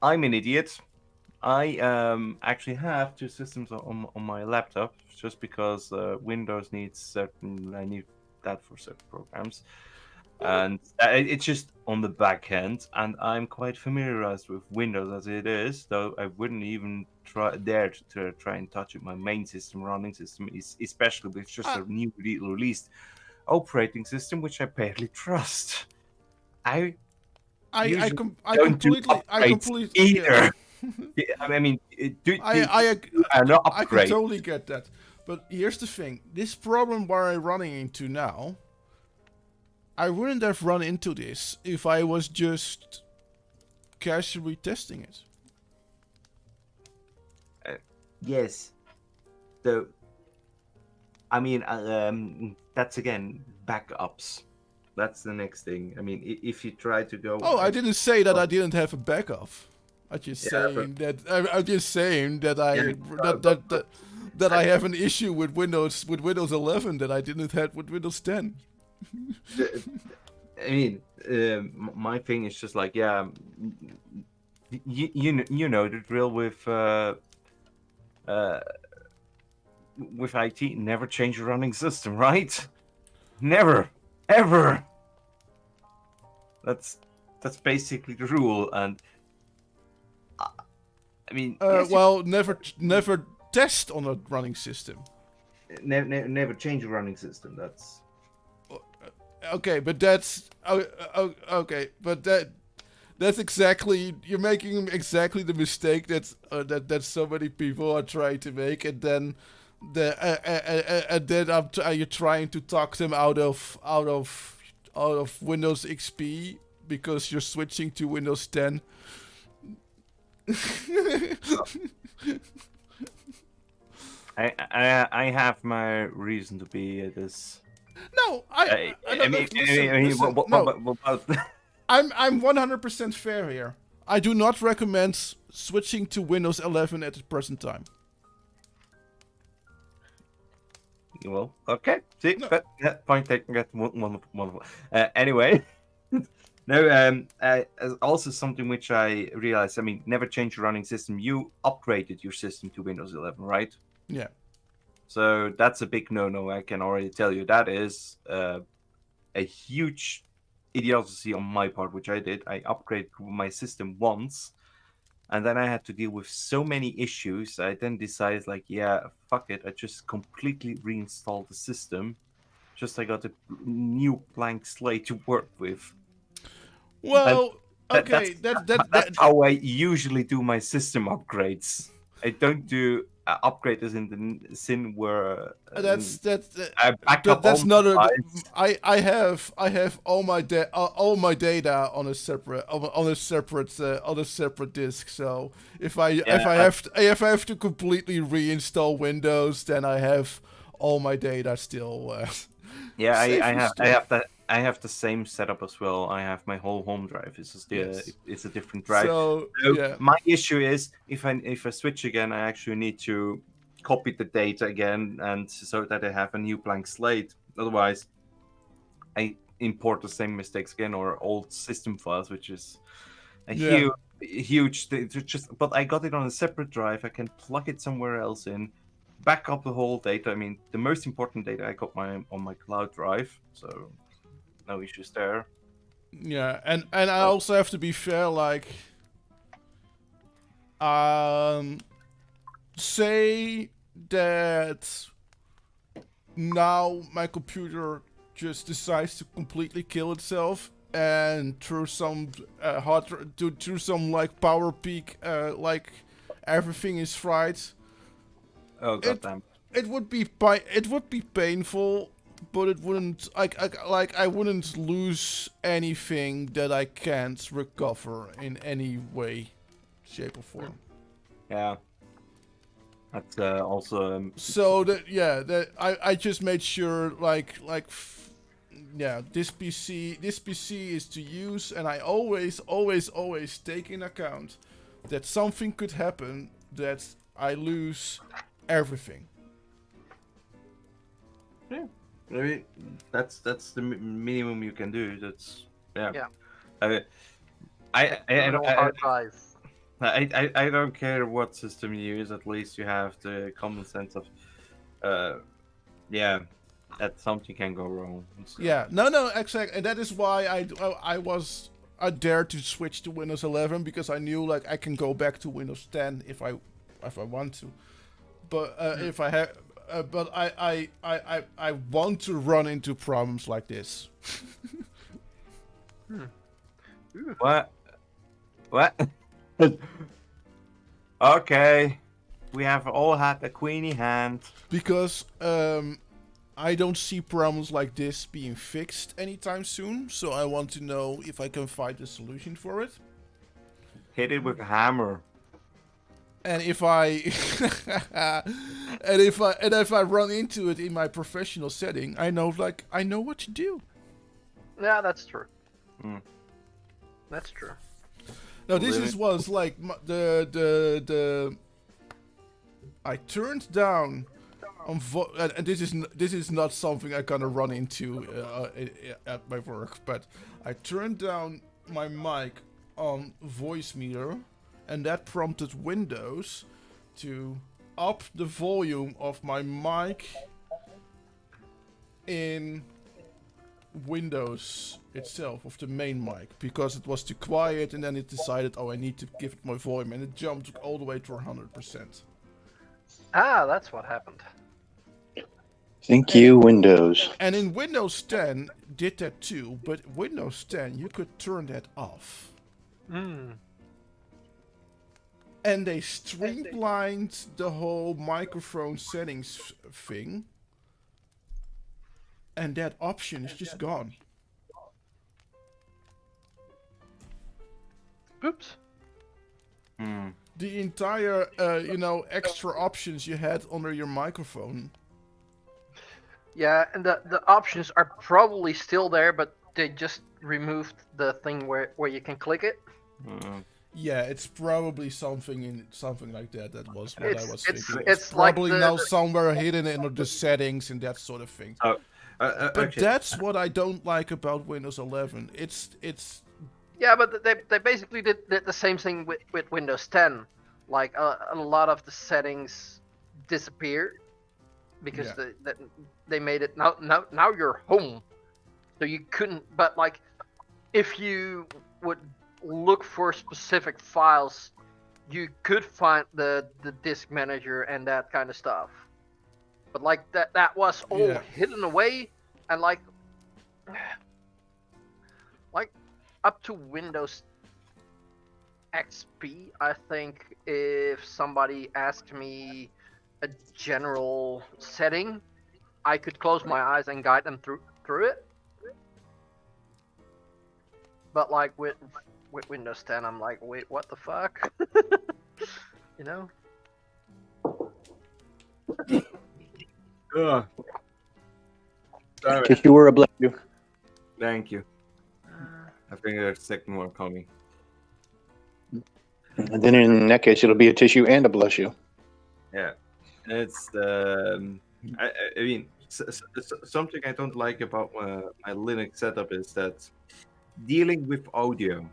an idiot. I actually have two systems on my laptop just because Windows needs certain. I need that for certain programs, and it's just on the back end. And I'm quite familiarized with Windows as it is, though I wouldn't even dare to try and touch it. My main system, running system, is especially with just a newly released operating system, which I barely trust. I completely either. Yeah. I mean, I can totally get that. But here's the thing: this problem where I'm running into now, I wouldn't have run into this if I was just casually testing it. Yes. So, I mean, that's again backups. That's the next thing. I mean, if you try to go. Oh, I didn't say that I didn't have a backup. I'm just saying that I have an issue with Windows 11 that I didn't have with Windows 10. I mean, my thing is just like, yeah, you know the drill with IT. Never change your running system, right? Never, ever. That's basically the rule, and I mean, never test on a running system. Never change your running system. That's okay, but that's okay, but that's exactly, you're making exactly the mistake that so many people are trying to make, and then And then you're trying to talk them out of Windows XP because you're switching to Windows 10. I have my reason to be this. No, What- I'm 100% fair here. I do not recommend switching to Windows 11 at the present time. Well, okay. See, No. but point taken. Get wonderful. Anyway, no. Also something which I realized. I mean, never change your running system. You upgraded your system to Windows 11, right? Yeah. So that's a big no-no. I can already tell you that is a huge idiocy on my part, which I did. I upgraded my system once, and then I had to deal with so many issues. I then decided, like, yeah, fuck it. I just completely reinstalled the system. Just I got a new blank slate to work with. Well, That- okay, That's how I usually do my system upgrades. I don't do upgrades in the sin where that's I back up that's on not a. device. I have all my data on a separate disk. So if I have to completely reinstall Windows, then I have all my data still. Yeah, safe I and have stuff. I have the same setup as well. I have my whole home drive. It's just it's a different drive. So So yeah, my issue is if I switch again, I actually need to copy the data again, and so that I have a new blank slate. Otherwise, I import the same mistakes again or old system files, which is a Yeah. huge thing. But I got it on a separate drive. I can plug it somewhere else in, back up the whole data. I mean, the most important data I got on my cloud drive, so no issues there. yeah, and I also have to be fair. Like, say that now my computer just decides to completely kill itself, and through some through some like power peak, like everything is fried. Oh goddamn! It would be painful, but it wouldn't I wouldn't lose anything that I can't recover in any way, shape or form. Yeah, that's also So that I just made sure this PC is to use, and I always take in account that something could happen that I lose everything. I mean, that's the minimum you can do. That's yeah. Yeah. I No hard drive. I don't care what system you use. At least you have the common sense of, yeah, that something can go wrong. So. Yeah, no, exactly, and that is why I dared to switch to Windows 11 because I knew like I can go back to Windows 10 if I want to, but if I have. But I want to run into problems like this. What? Okay, we have all had a queenie hand. Because I don't see problems like this being fixed anytime soon, so I want to know if I can find a solution for it. Hit it with a hammer. And if I if I run into it in my professional setting, I know what to do. Yeah, that's true. Mm. That's true. Now this was like the I turned down on and this is not something I'm gonna run into at my work, but I turned down my mic on voice meter. And that prompted Windows to up the volume of my mic in Windows itself, of the main mic, because it was too quiet, and then it decided, oh, I need to give it more volume, and it jumped all the way to 100%. Ah, that's what happened. Thank you, Windows. And in Windows 10 did that too, but Windows 10 you could turn that off. Hmm. and they streamlined the whole microphone settings thing, and that option is just gone. Oops. Hmm. The entire, extra options you had under your microphone. Yeah, and the options are probably still there, but they just removed the thing where you can click it. Yeah, it's probably something like that. That was what I was thinking. It's like probably the- now somewhere hidden in the settings and that sort of thing. But Okay. that's what I don't like about Windows 11. It's Yeah, but they basically did the same thing with Windows 10. Like a lot of the settings disappeared because Yeah. they made it now you're home, so you couldn't. But like, if you would look for specific files, you could find the disk manager and that kind of stuff. But like that was all Yeah. hidden away, and like up to Windows XP, I think if somebody asked me a general setting, I could close my eyes and guide them through it. But like with Windows 10, I'm like, wait, what the fuck? You know? Sorry. Kick you or bless you. Thank you. I think there's a second one coming. And then in that case, it'll be a tissue and a bless you. Yeah, it's I mean, something I don't like about my Linux setup is that dealing with audio.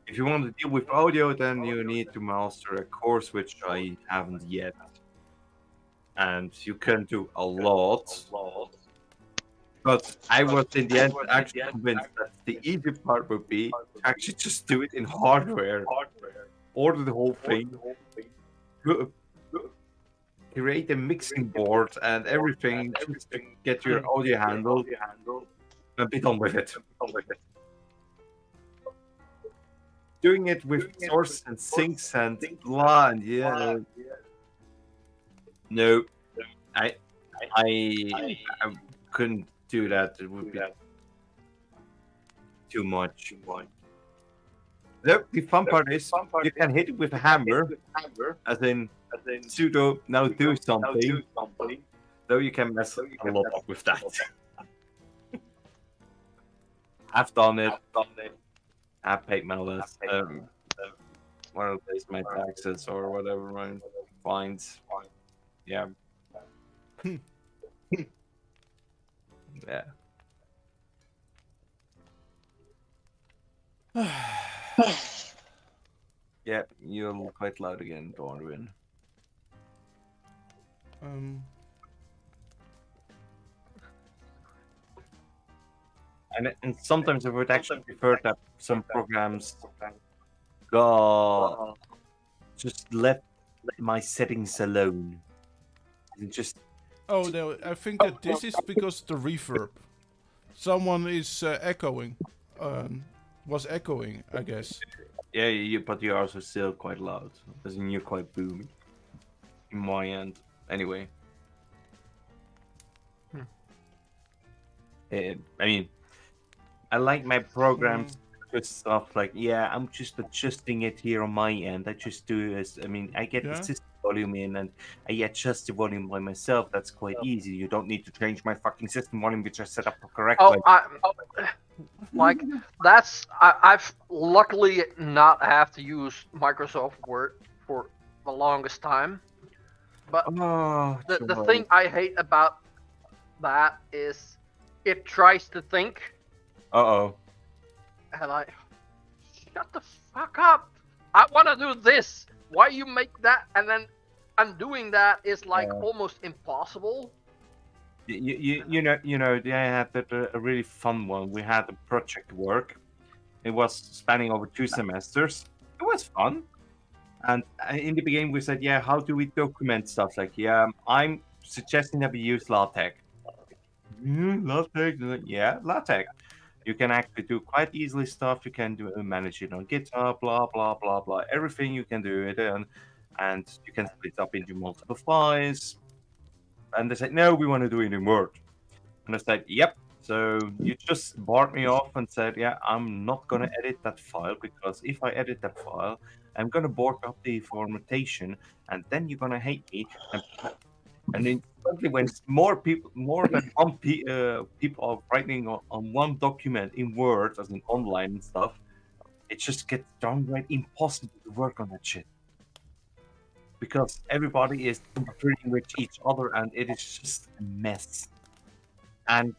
If you want to deal with audio, then you need to master a course, which I haven't yet, and you can do a lot. But I was in the end actually convinced that the easy part would be to actually just do it in hardware. Order the whole thing, create a mixing board and everything just to get your audio handled, and be done with it. Doing it with source and syncs and blah and yeah. No, I couldn't do that. It would be too much. The fun part is you can hit it with a hammer, as in sudo now do something. Though you can mess a lot up with that. I've done it. I paid my list. One of these my taxes or whatever my fines. Yeah. Yeah. Yeah, you're quite loud again, Ardawen. And sometimes I would actually prefer that some programs go just let my settings alone. And just Oh no, I think that this is because the reverb. Someone is echoing. Was echoing, I guess. yeah, but you're also still quite loud. As in you're quite boomy. In my end. Anyway. I mean, I like my programs with stuff like, yeah, I'm just adjusting it here on my end. I just do this. I mean, I get Yeah. the system volume in and I adjust the volume by myself. That's quite easy. You don't need to change my fucking system volume, which I set up correctly. Like that's I've luckily not have to use Microsoft Word for the longest time. But the thing I hate about that is it tries to think. Uh-oh. And I shut the fuck up. I want to do this. Why you make that and then undoing that is like almost impossible. You know, I had a really fun one. We had a project work. It was spanning over 2 semesters. It was fun. And in the beginning, we said, yeah, how do we document stuff? Like, yeah, I'm suggesting that we use LaTeX. LaTeX? Yeah, LaTeX. You can actually do quite easily stuff. You can do manage it on GitHub, blah blah blah blah. Everything you can do it, and you can split up into multiple files. And they said, no, we want to do it in Word. And I said, yep. So you just barred me off and said, yeah, I'm not going to edit that file because if I edit that file, I'm going to bork up the formattation and then you're going to hate me. And instantly, when more people, more than people are writing on one document in Word, as in online and stuff, it just gets downright impossible to work on that shit. Because everybody is interfering with each other and it is just a mess. And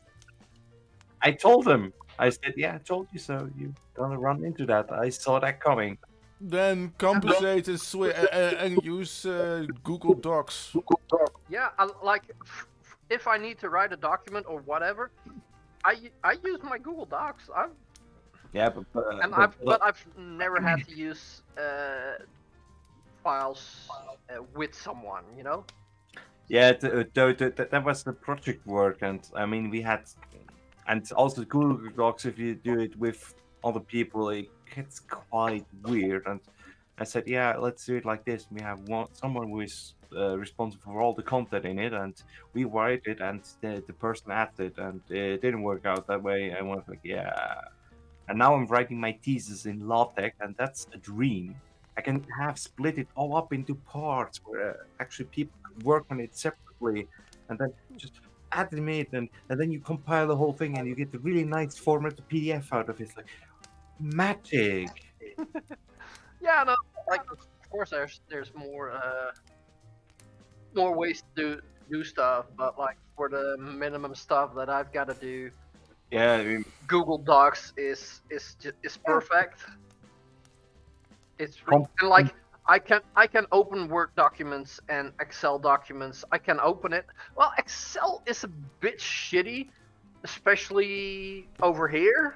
I told him, I said, yeah, I told you so. You're gonna run into that. I saw that coming. Then compensate and use Google Docs. Yeah, if I need to write a document or whatever, I use my Google Docs. Yeah, but I've never had to use files with someone, you know. yeah, that was the project work, and I mean we had, and also Google Docs. If you do it with other people, it gets quite weird. And I said, yeah, let's do it like this. We have someone who is responsible for all the content in it, and we write it, and the person added, and it didn't work out that way. I was like, yeah. And now I'm writing my thesis in LaTeX, and that's a dream. I can have split it all up into parts where actually people could work on it separately, and then just add them in, and then you compile the whole thing, and you get a really nice format PDF out of it. It's like magic. Yeah, no, like of course there's more ways to do stuff, but like for the minimum stuff that I've got to do, Yeah, I mean, Google Docs is perfect. It's Com- and like I can open Word documents and Excel documents. I can open it. Well, Excel is a bit shitty, especially over here,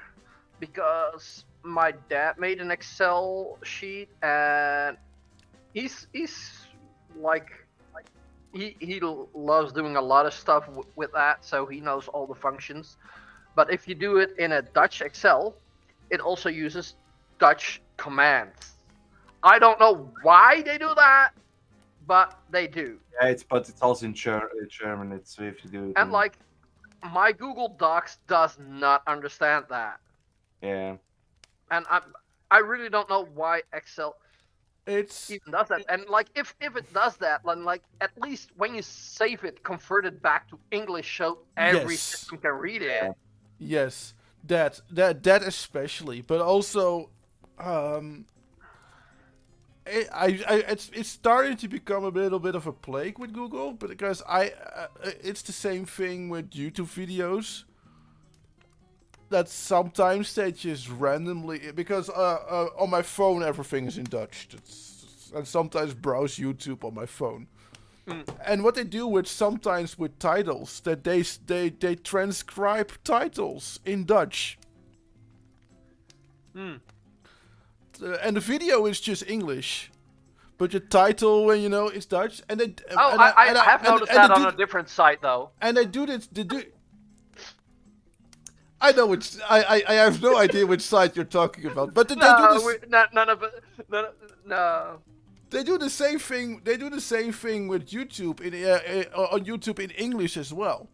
because my dad made an Excel sheet and he's like he loves doing a lot of stuff with that, so he knows all the functions. But if you do it in a Dutch Excel, it also uses Dutch commands. I don't know why they do that, but they do. yeah, it's also in German. It's if you do it. And like, my Google Docs does not understand that, Yeah, and I really don't know why Excel It's even does that. And like, if it does that, then like at least when you save it, convert it back to English so every Yes. system can read it. yes, that especially, but also, it's starting to become a little bit of a plague with Google, but because it's the same thing with YouTube videos. That sometimes they just randomly, because on my phone everything is in Dutch. And sometimes browse YouTube on my phone. And what they do sometimes with titles, that they transcribe titles in Dutch. And the video is just English, but the title, is Dutch. And they I have noticed that on a different site though. And they do this. I know which. I have no idea which site you're talking about, but they do this. None of it. No. They do the same thing. They do the same thing with YouTube on YouTube in English as well,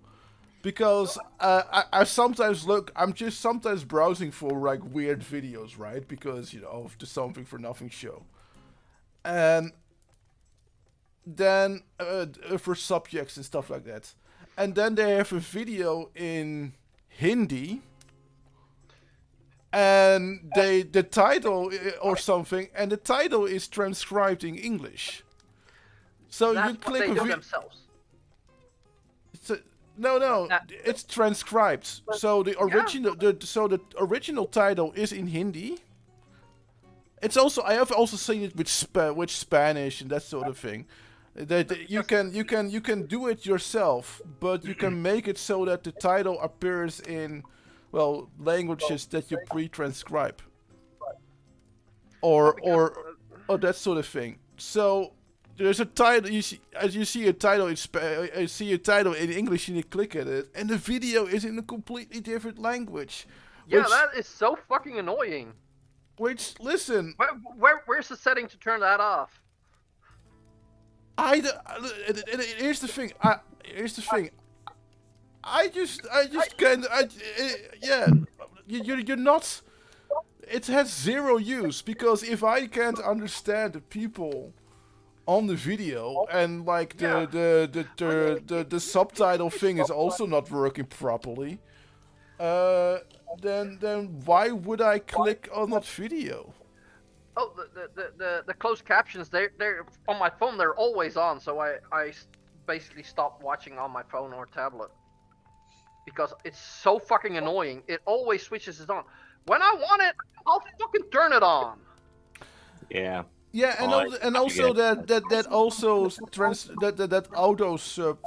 because I sometimes look. I'm just sometimes browsing for like weird videos, right? Because of the Something for Nothing show, and then for subjects and stuff like that, and then they have a video in Hindi, and the title or something, and the title is transcribed in English. So That's you what click they a do video. themselves. No, it's transcribed. So the original, the original title is in Hindi. It's also, I have also seen it with Spanish and that sort of thing. That you can do it yourself, but you can make it so that the title appears in, well, languages that you pre-transcribe, or that sort of thing. So there's a title. You see a title in English, and you click at it, and the video is in a completely different language. Yeah, Which- that is so fucking annoying. Which, listen, Where's the setting to turn that off? here's the thing. I just can't. Yeah, you're not. It has zero use because if I can't understand the people on the video and like the subtitle thing is also not working properly, then why would I click on that video? Oh, the closed captions, they're on my phone. They're always on, so I basically stopped watching on my phone or tablet because it's so fucking annoying. It always switches it on. When I want it, I'll fucking turn it on. Yeah. Yeah, and, Oh, and also that auto sub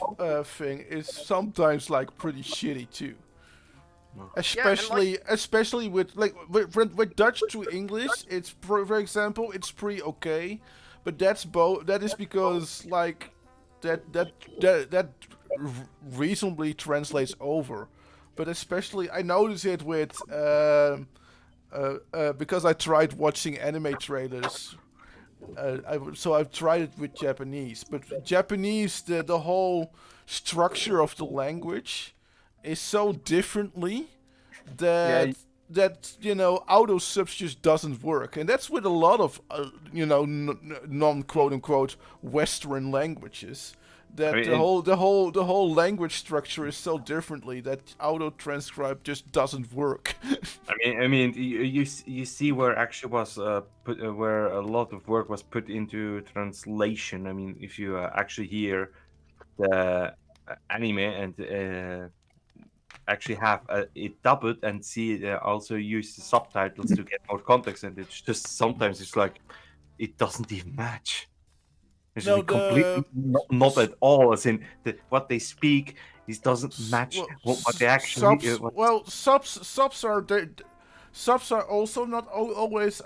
thing is sometimes like pretty shitty too. Especially with like with Dutch to English, it's for example, it's pretty okay, but that is because like that reasonably translates over, but especially I notice it with because I tried watching anime trailers. So I've tried it with Japanese, but Japanese the whole structure of the language is so differently that auto subs just doesn't work, and that's with a lot of non quote unquote Western languages. That the whole language structure is so differently that auto transcribe just doesn't work. I mean, you see where actually was where a lot of work was put into translation. I mean, if you actually hear the anime and actually have it dubbed and see also use the subtitles to get more context, and it's just sometimes it's like it doesn't even match. It's completely not at all. As in what they speak, it doesn't match what they actually. Subs are also not always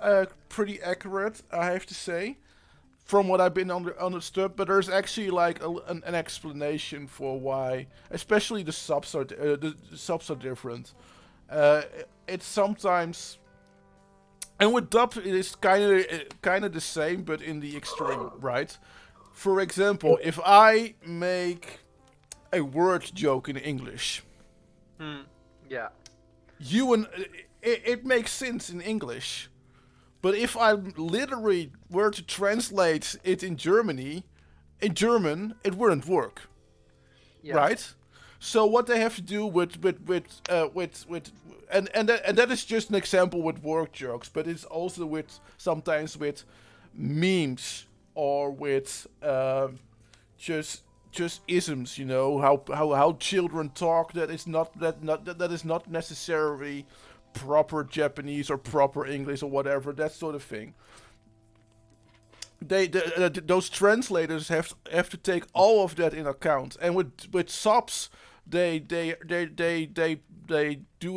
pretty accurate, I have to say, from what I've been understood. But there's actually like an explanation for why, especially the subs are different. It's sometimes. And with dub, it is kind of the same, but in the extreme, right? For example, if I make a word joke in English, Yeah. It makes sense in English, but if I literally were to translate it in German, it wouldn't work, right? So what they have to do with and that is just an example with word jokes, but it's also with sometimes with memes or with just isms, how children talk that is not necessarily proper Japanese or proper English or whatever, that sort of thing. Those translators have to take all of that in account, and with subs they do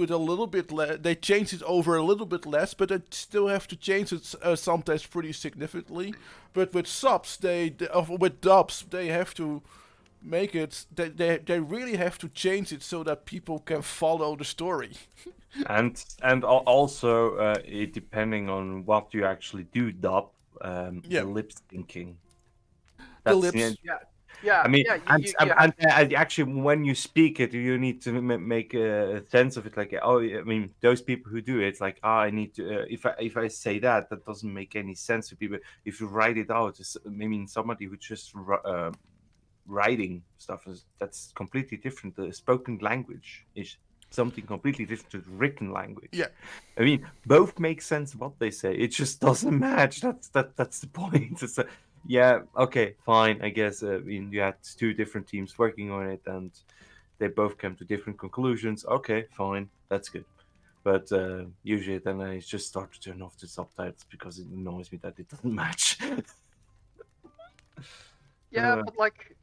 it a little bit less. They change it over a little bit less, but they still have to change it sometimes pretty significantly. But with subs, with dubs, they have to make it. They really have to change it so that people can follow the story. and also it depending on what you actually do dub, the lip syncing. Yeah. I mean, actually, when you speak it, you need to make a sense of it. Like, I mean, those people who do it, like, I need to. If I say that doesn't make any sense to people. If you write it out, somebody who just writing stuff that's completely different. The spoken language is something completely different to the written language. Yeah, I mean, both make sense what they say. It just doesn't match. That's the point. It's yeah, okay, fine. I guess you had two different teams working on it, and they both came to different conclusions. Okay, fine, that's good. But usually, then I just start to turn off the subtitles because it annoys me that it doesn't match. Yeah, but like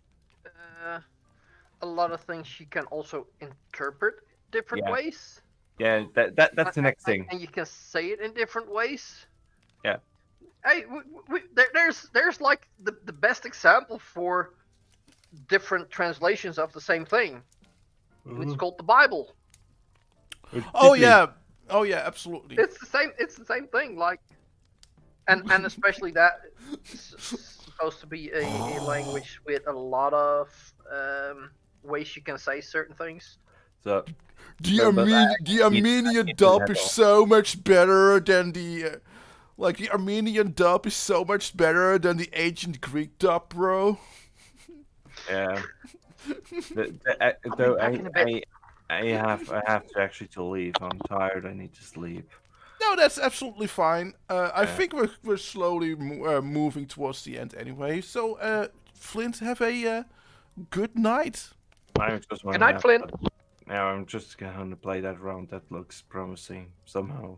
a lot of things you can also interpret different ways. Yeah, that's the next thing. And you can say it in different ways. Yeah. Hey, there's like the best example for different translations of the same thing. It's called the Bible. Oh yeah, Oh yeah, absolutely. It's the same. It's the same thing. Like, and especially that it's supposed to be a language with a lot of ways you can say certain things. So The but I The can't Armenian do dub that is all. so much better than the like the Armenian dub is so much better than the ancient Greek dub, bro. Yeah. I'll be Though back in a bit. I have to actually to leave. I'm tired. I need to sleep. No, that's absolutely fine. I Yeah. think we're slowly moving towards the end anyway. So, Flint, have a good night. I'm just Good night, Flint. Now I'm just going to play that round. That looks promising somehow.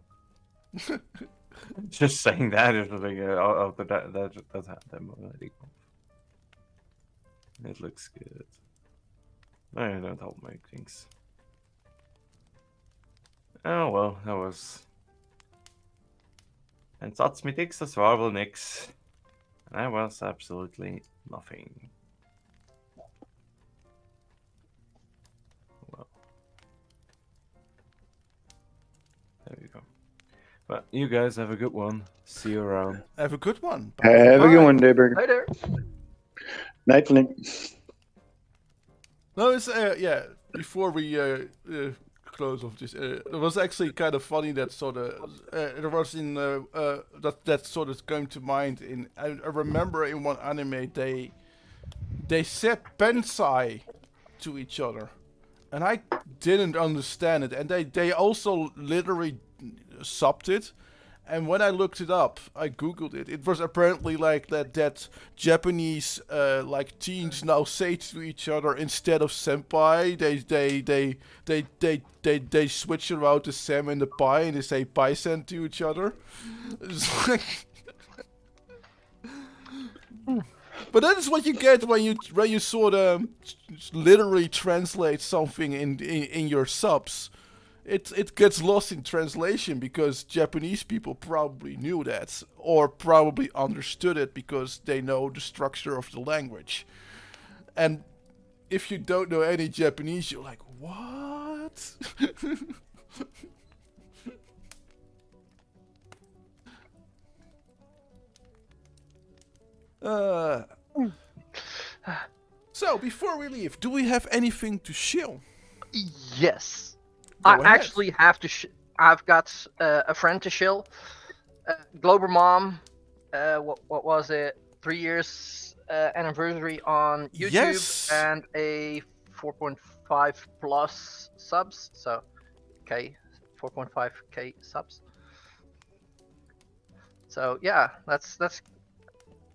Just saying that is like that already. It looks good. I don't help make things. Oh well, that was. En zat met niks, dat was wel niks. And that was absolutely nothing. Well, there you go. But you guys have a good one. See you around. Have a good one. Have a good Bye. one, Dayburger. Later. Night, Flint. No, it's yeah. Before we close off this, it was actually kind of funny that sort of there was in that sort of came to mind. In I remember in one anime they said pensai to each other, and I didn't understand it, and they also literally subbed it. And when I looked it up, I googled it. It was apparently like that Japanese like teens now say to each other instead of senpai, they switch around the sem and the pai, and they say paisen to each other. It's like but that is what you get when you sort of literally translate something in your subs. It gets lost in translation because Japanese people probably knew that or probably understood it because they know the structure of the language. And if you don't know any Japanese, you're like, what? So before we leave, do we have anything to shill? Yes. Go I ahead. actually have to. I've got a friend to shill. Glober Mom. What was it? 3 years anniversary on YouTube Yes. and a 4.5 plus subs. So, 4.5k subs. So yeah, that's.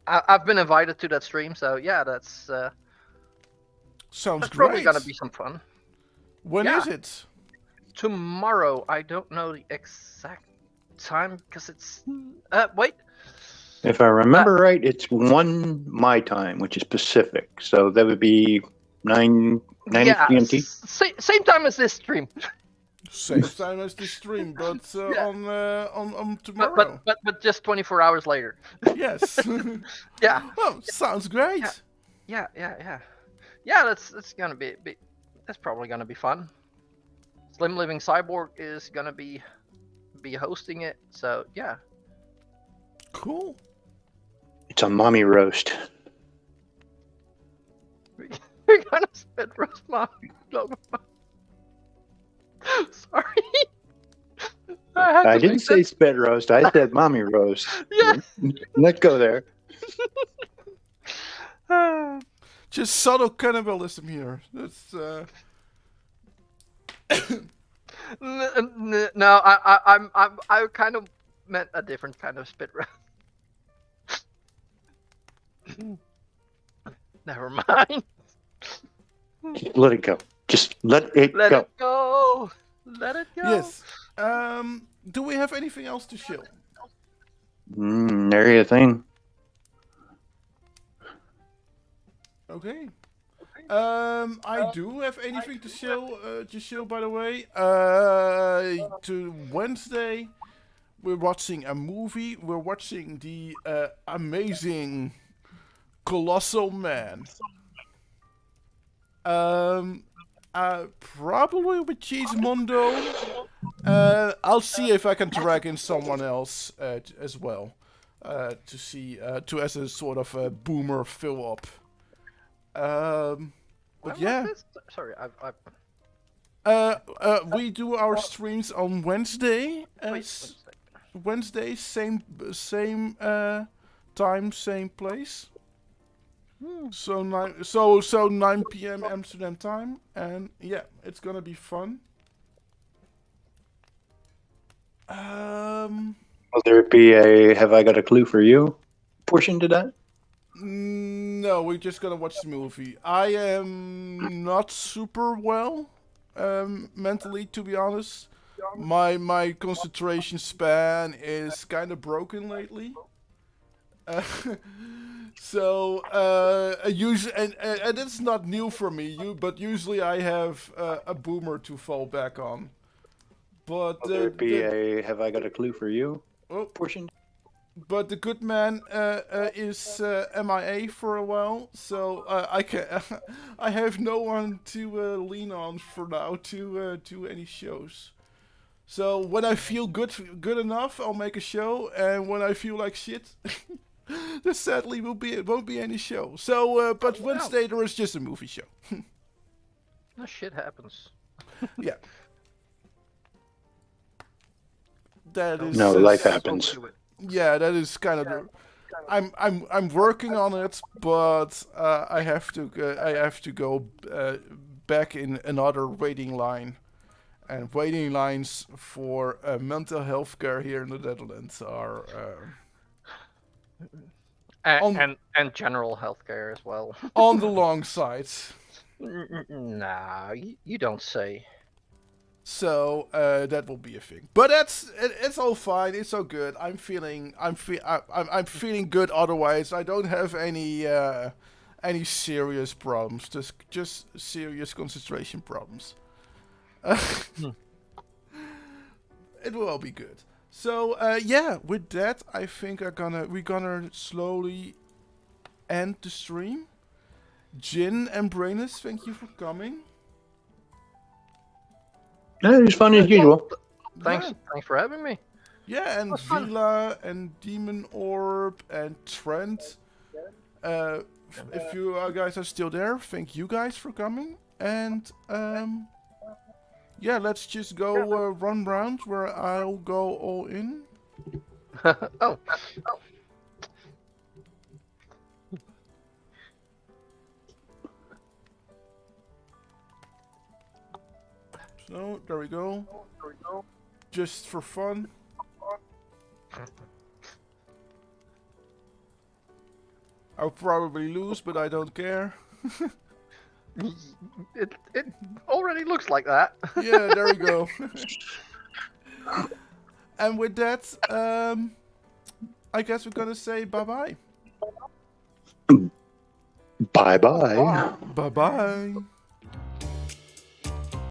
I've been invited to that stream. So yeah, that's Sounds great. probably gonna be some fun. When Yeah. is it? Tomorrow. I don't know the exact time because it's. Wait. If I remember right, it's 1 my time, which is Pacific. So that would be 9 Yeah, GMT. same time as this stream. Same time as the stream, but Yeah. on tomorrow. But just 24 hours later. Yes. Yeah. Well, sounds great. Yeah. Yeah, that's gonna be that's probably gonna be fun. Slim Living Cyborg is gonna be hosting it, so yeah. Cool. It's a mommy roast. We're gonna spit roast mom. Sorry. I didn't say spit roast. I said mommy roast. Yeah. Let's go there. Just subtle cannibalism here. That's No, I kind of meant a different kind of spit roast. Never mind. Just let it go. Just let it Let go. it go. Let it go. yes. Do we have anything else to show? There you thing. Okay. I do have anything to show, by the way. To Wednesday, we're watching a movie. We're watching the amazing Colossal Man. Probably with Cheese Mondo. I'll see if I can drag in someone else as well, to see as a sort of a boomer fill up. But When was yeah, this? Sorry, we do our streams on Wednesday. wait. Wednesday, same time, same place. So 9 p.m. Amsterdam time, and yeah, it's gonna be fun. Will there be a "Have I got a clue for you" portion to that? No, we're just gonna watch the movie. I am not super well mentally, to be honest. My concentration span is kind of broken lately. Uh, so usually, and it's not new for me. But usually I have a boomer to fall back on. But Will there be a "Have I got a clue for you" oh, portion? but the good man is MIA for a while, so I can I have no one to lean on for now to do any shows. So when I feel good enough, I'll make a show, and when I feel like shit, there sadly won't be any show. So but Wednesday there is just a movie show. No shit happens. Yeah. That is No, life happens. Don't do it. Yeah, that is kind of the. I'm working on it, but I have to go back in another waiting line, and waiting lines for mental health care here in the Netherlands are And general healthcare as well. on the long side. Nah, you don't say. So that will be a thing, but it's all fine. It's all good. I'm feeling good. Otherwise, I don't have any serious problems. Just serious concentration problems. It will all be good. So yeah, with that, I think we're gonna slowly end the stream. Jin and Brainus, thank you for coming. No, it was fun as usual. Thanks, Yeah. thanks for having me. Yeah, and Was fun. Vila and Demon Orb and Trent. If you guys are still there, thank you guys for coming. And yeah, let's just go run round where I'll go all in. Oh. So there we go. Just for fun. I'll probably lose, but I don't care. It already looks like that. Yeah, there we go. And with that, I guess we're gonna say bye-bye. Bye bye. Bye-bye.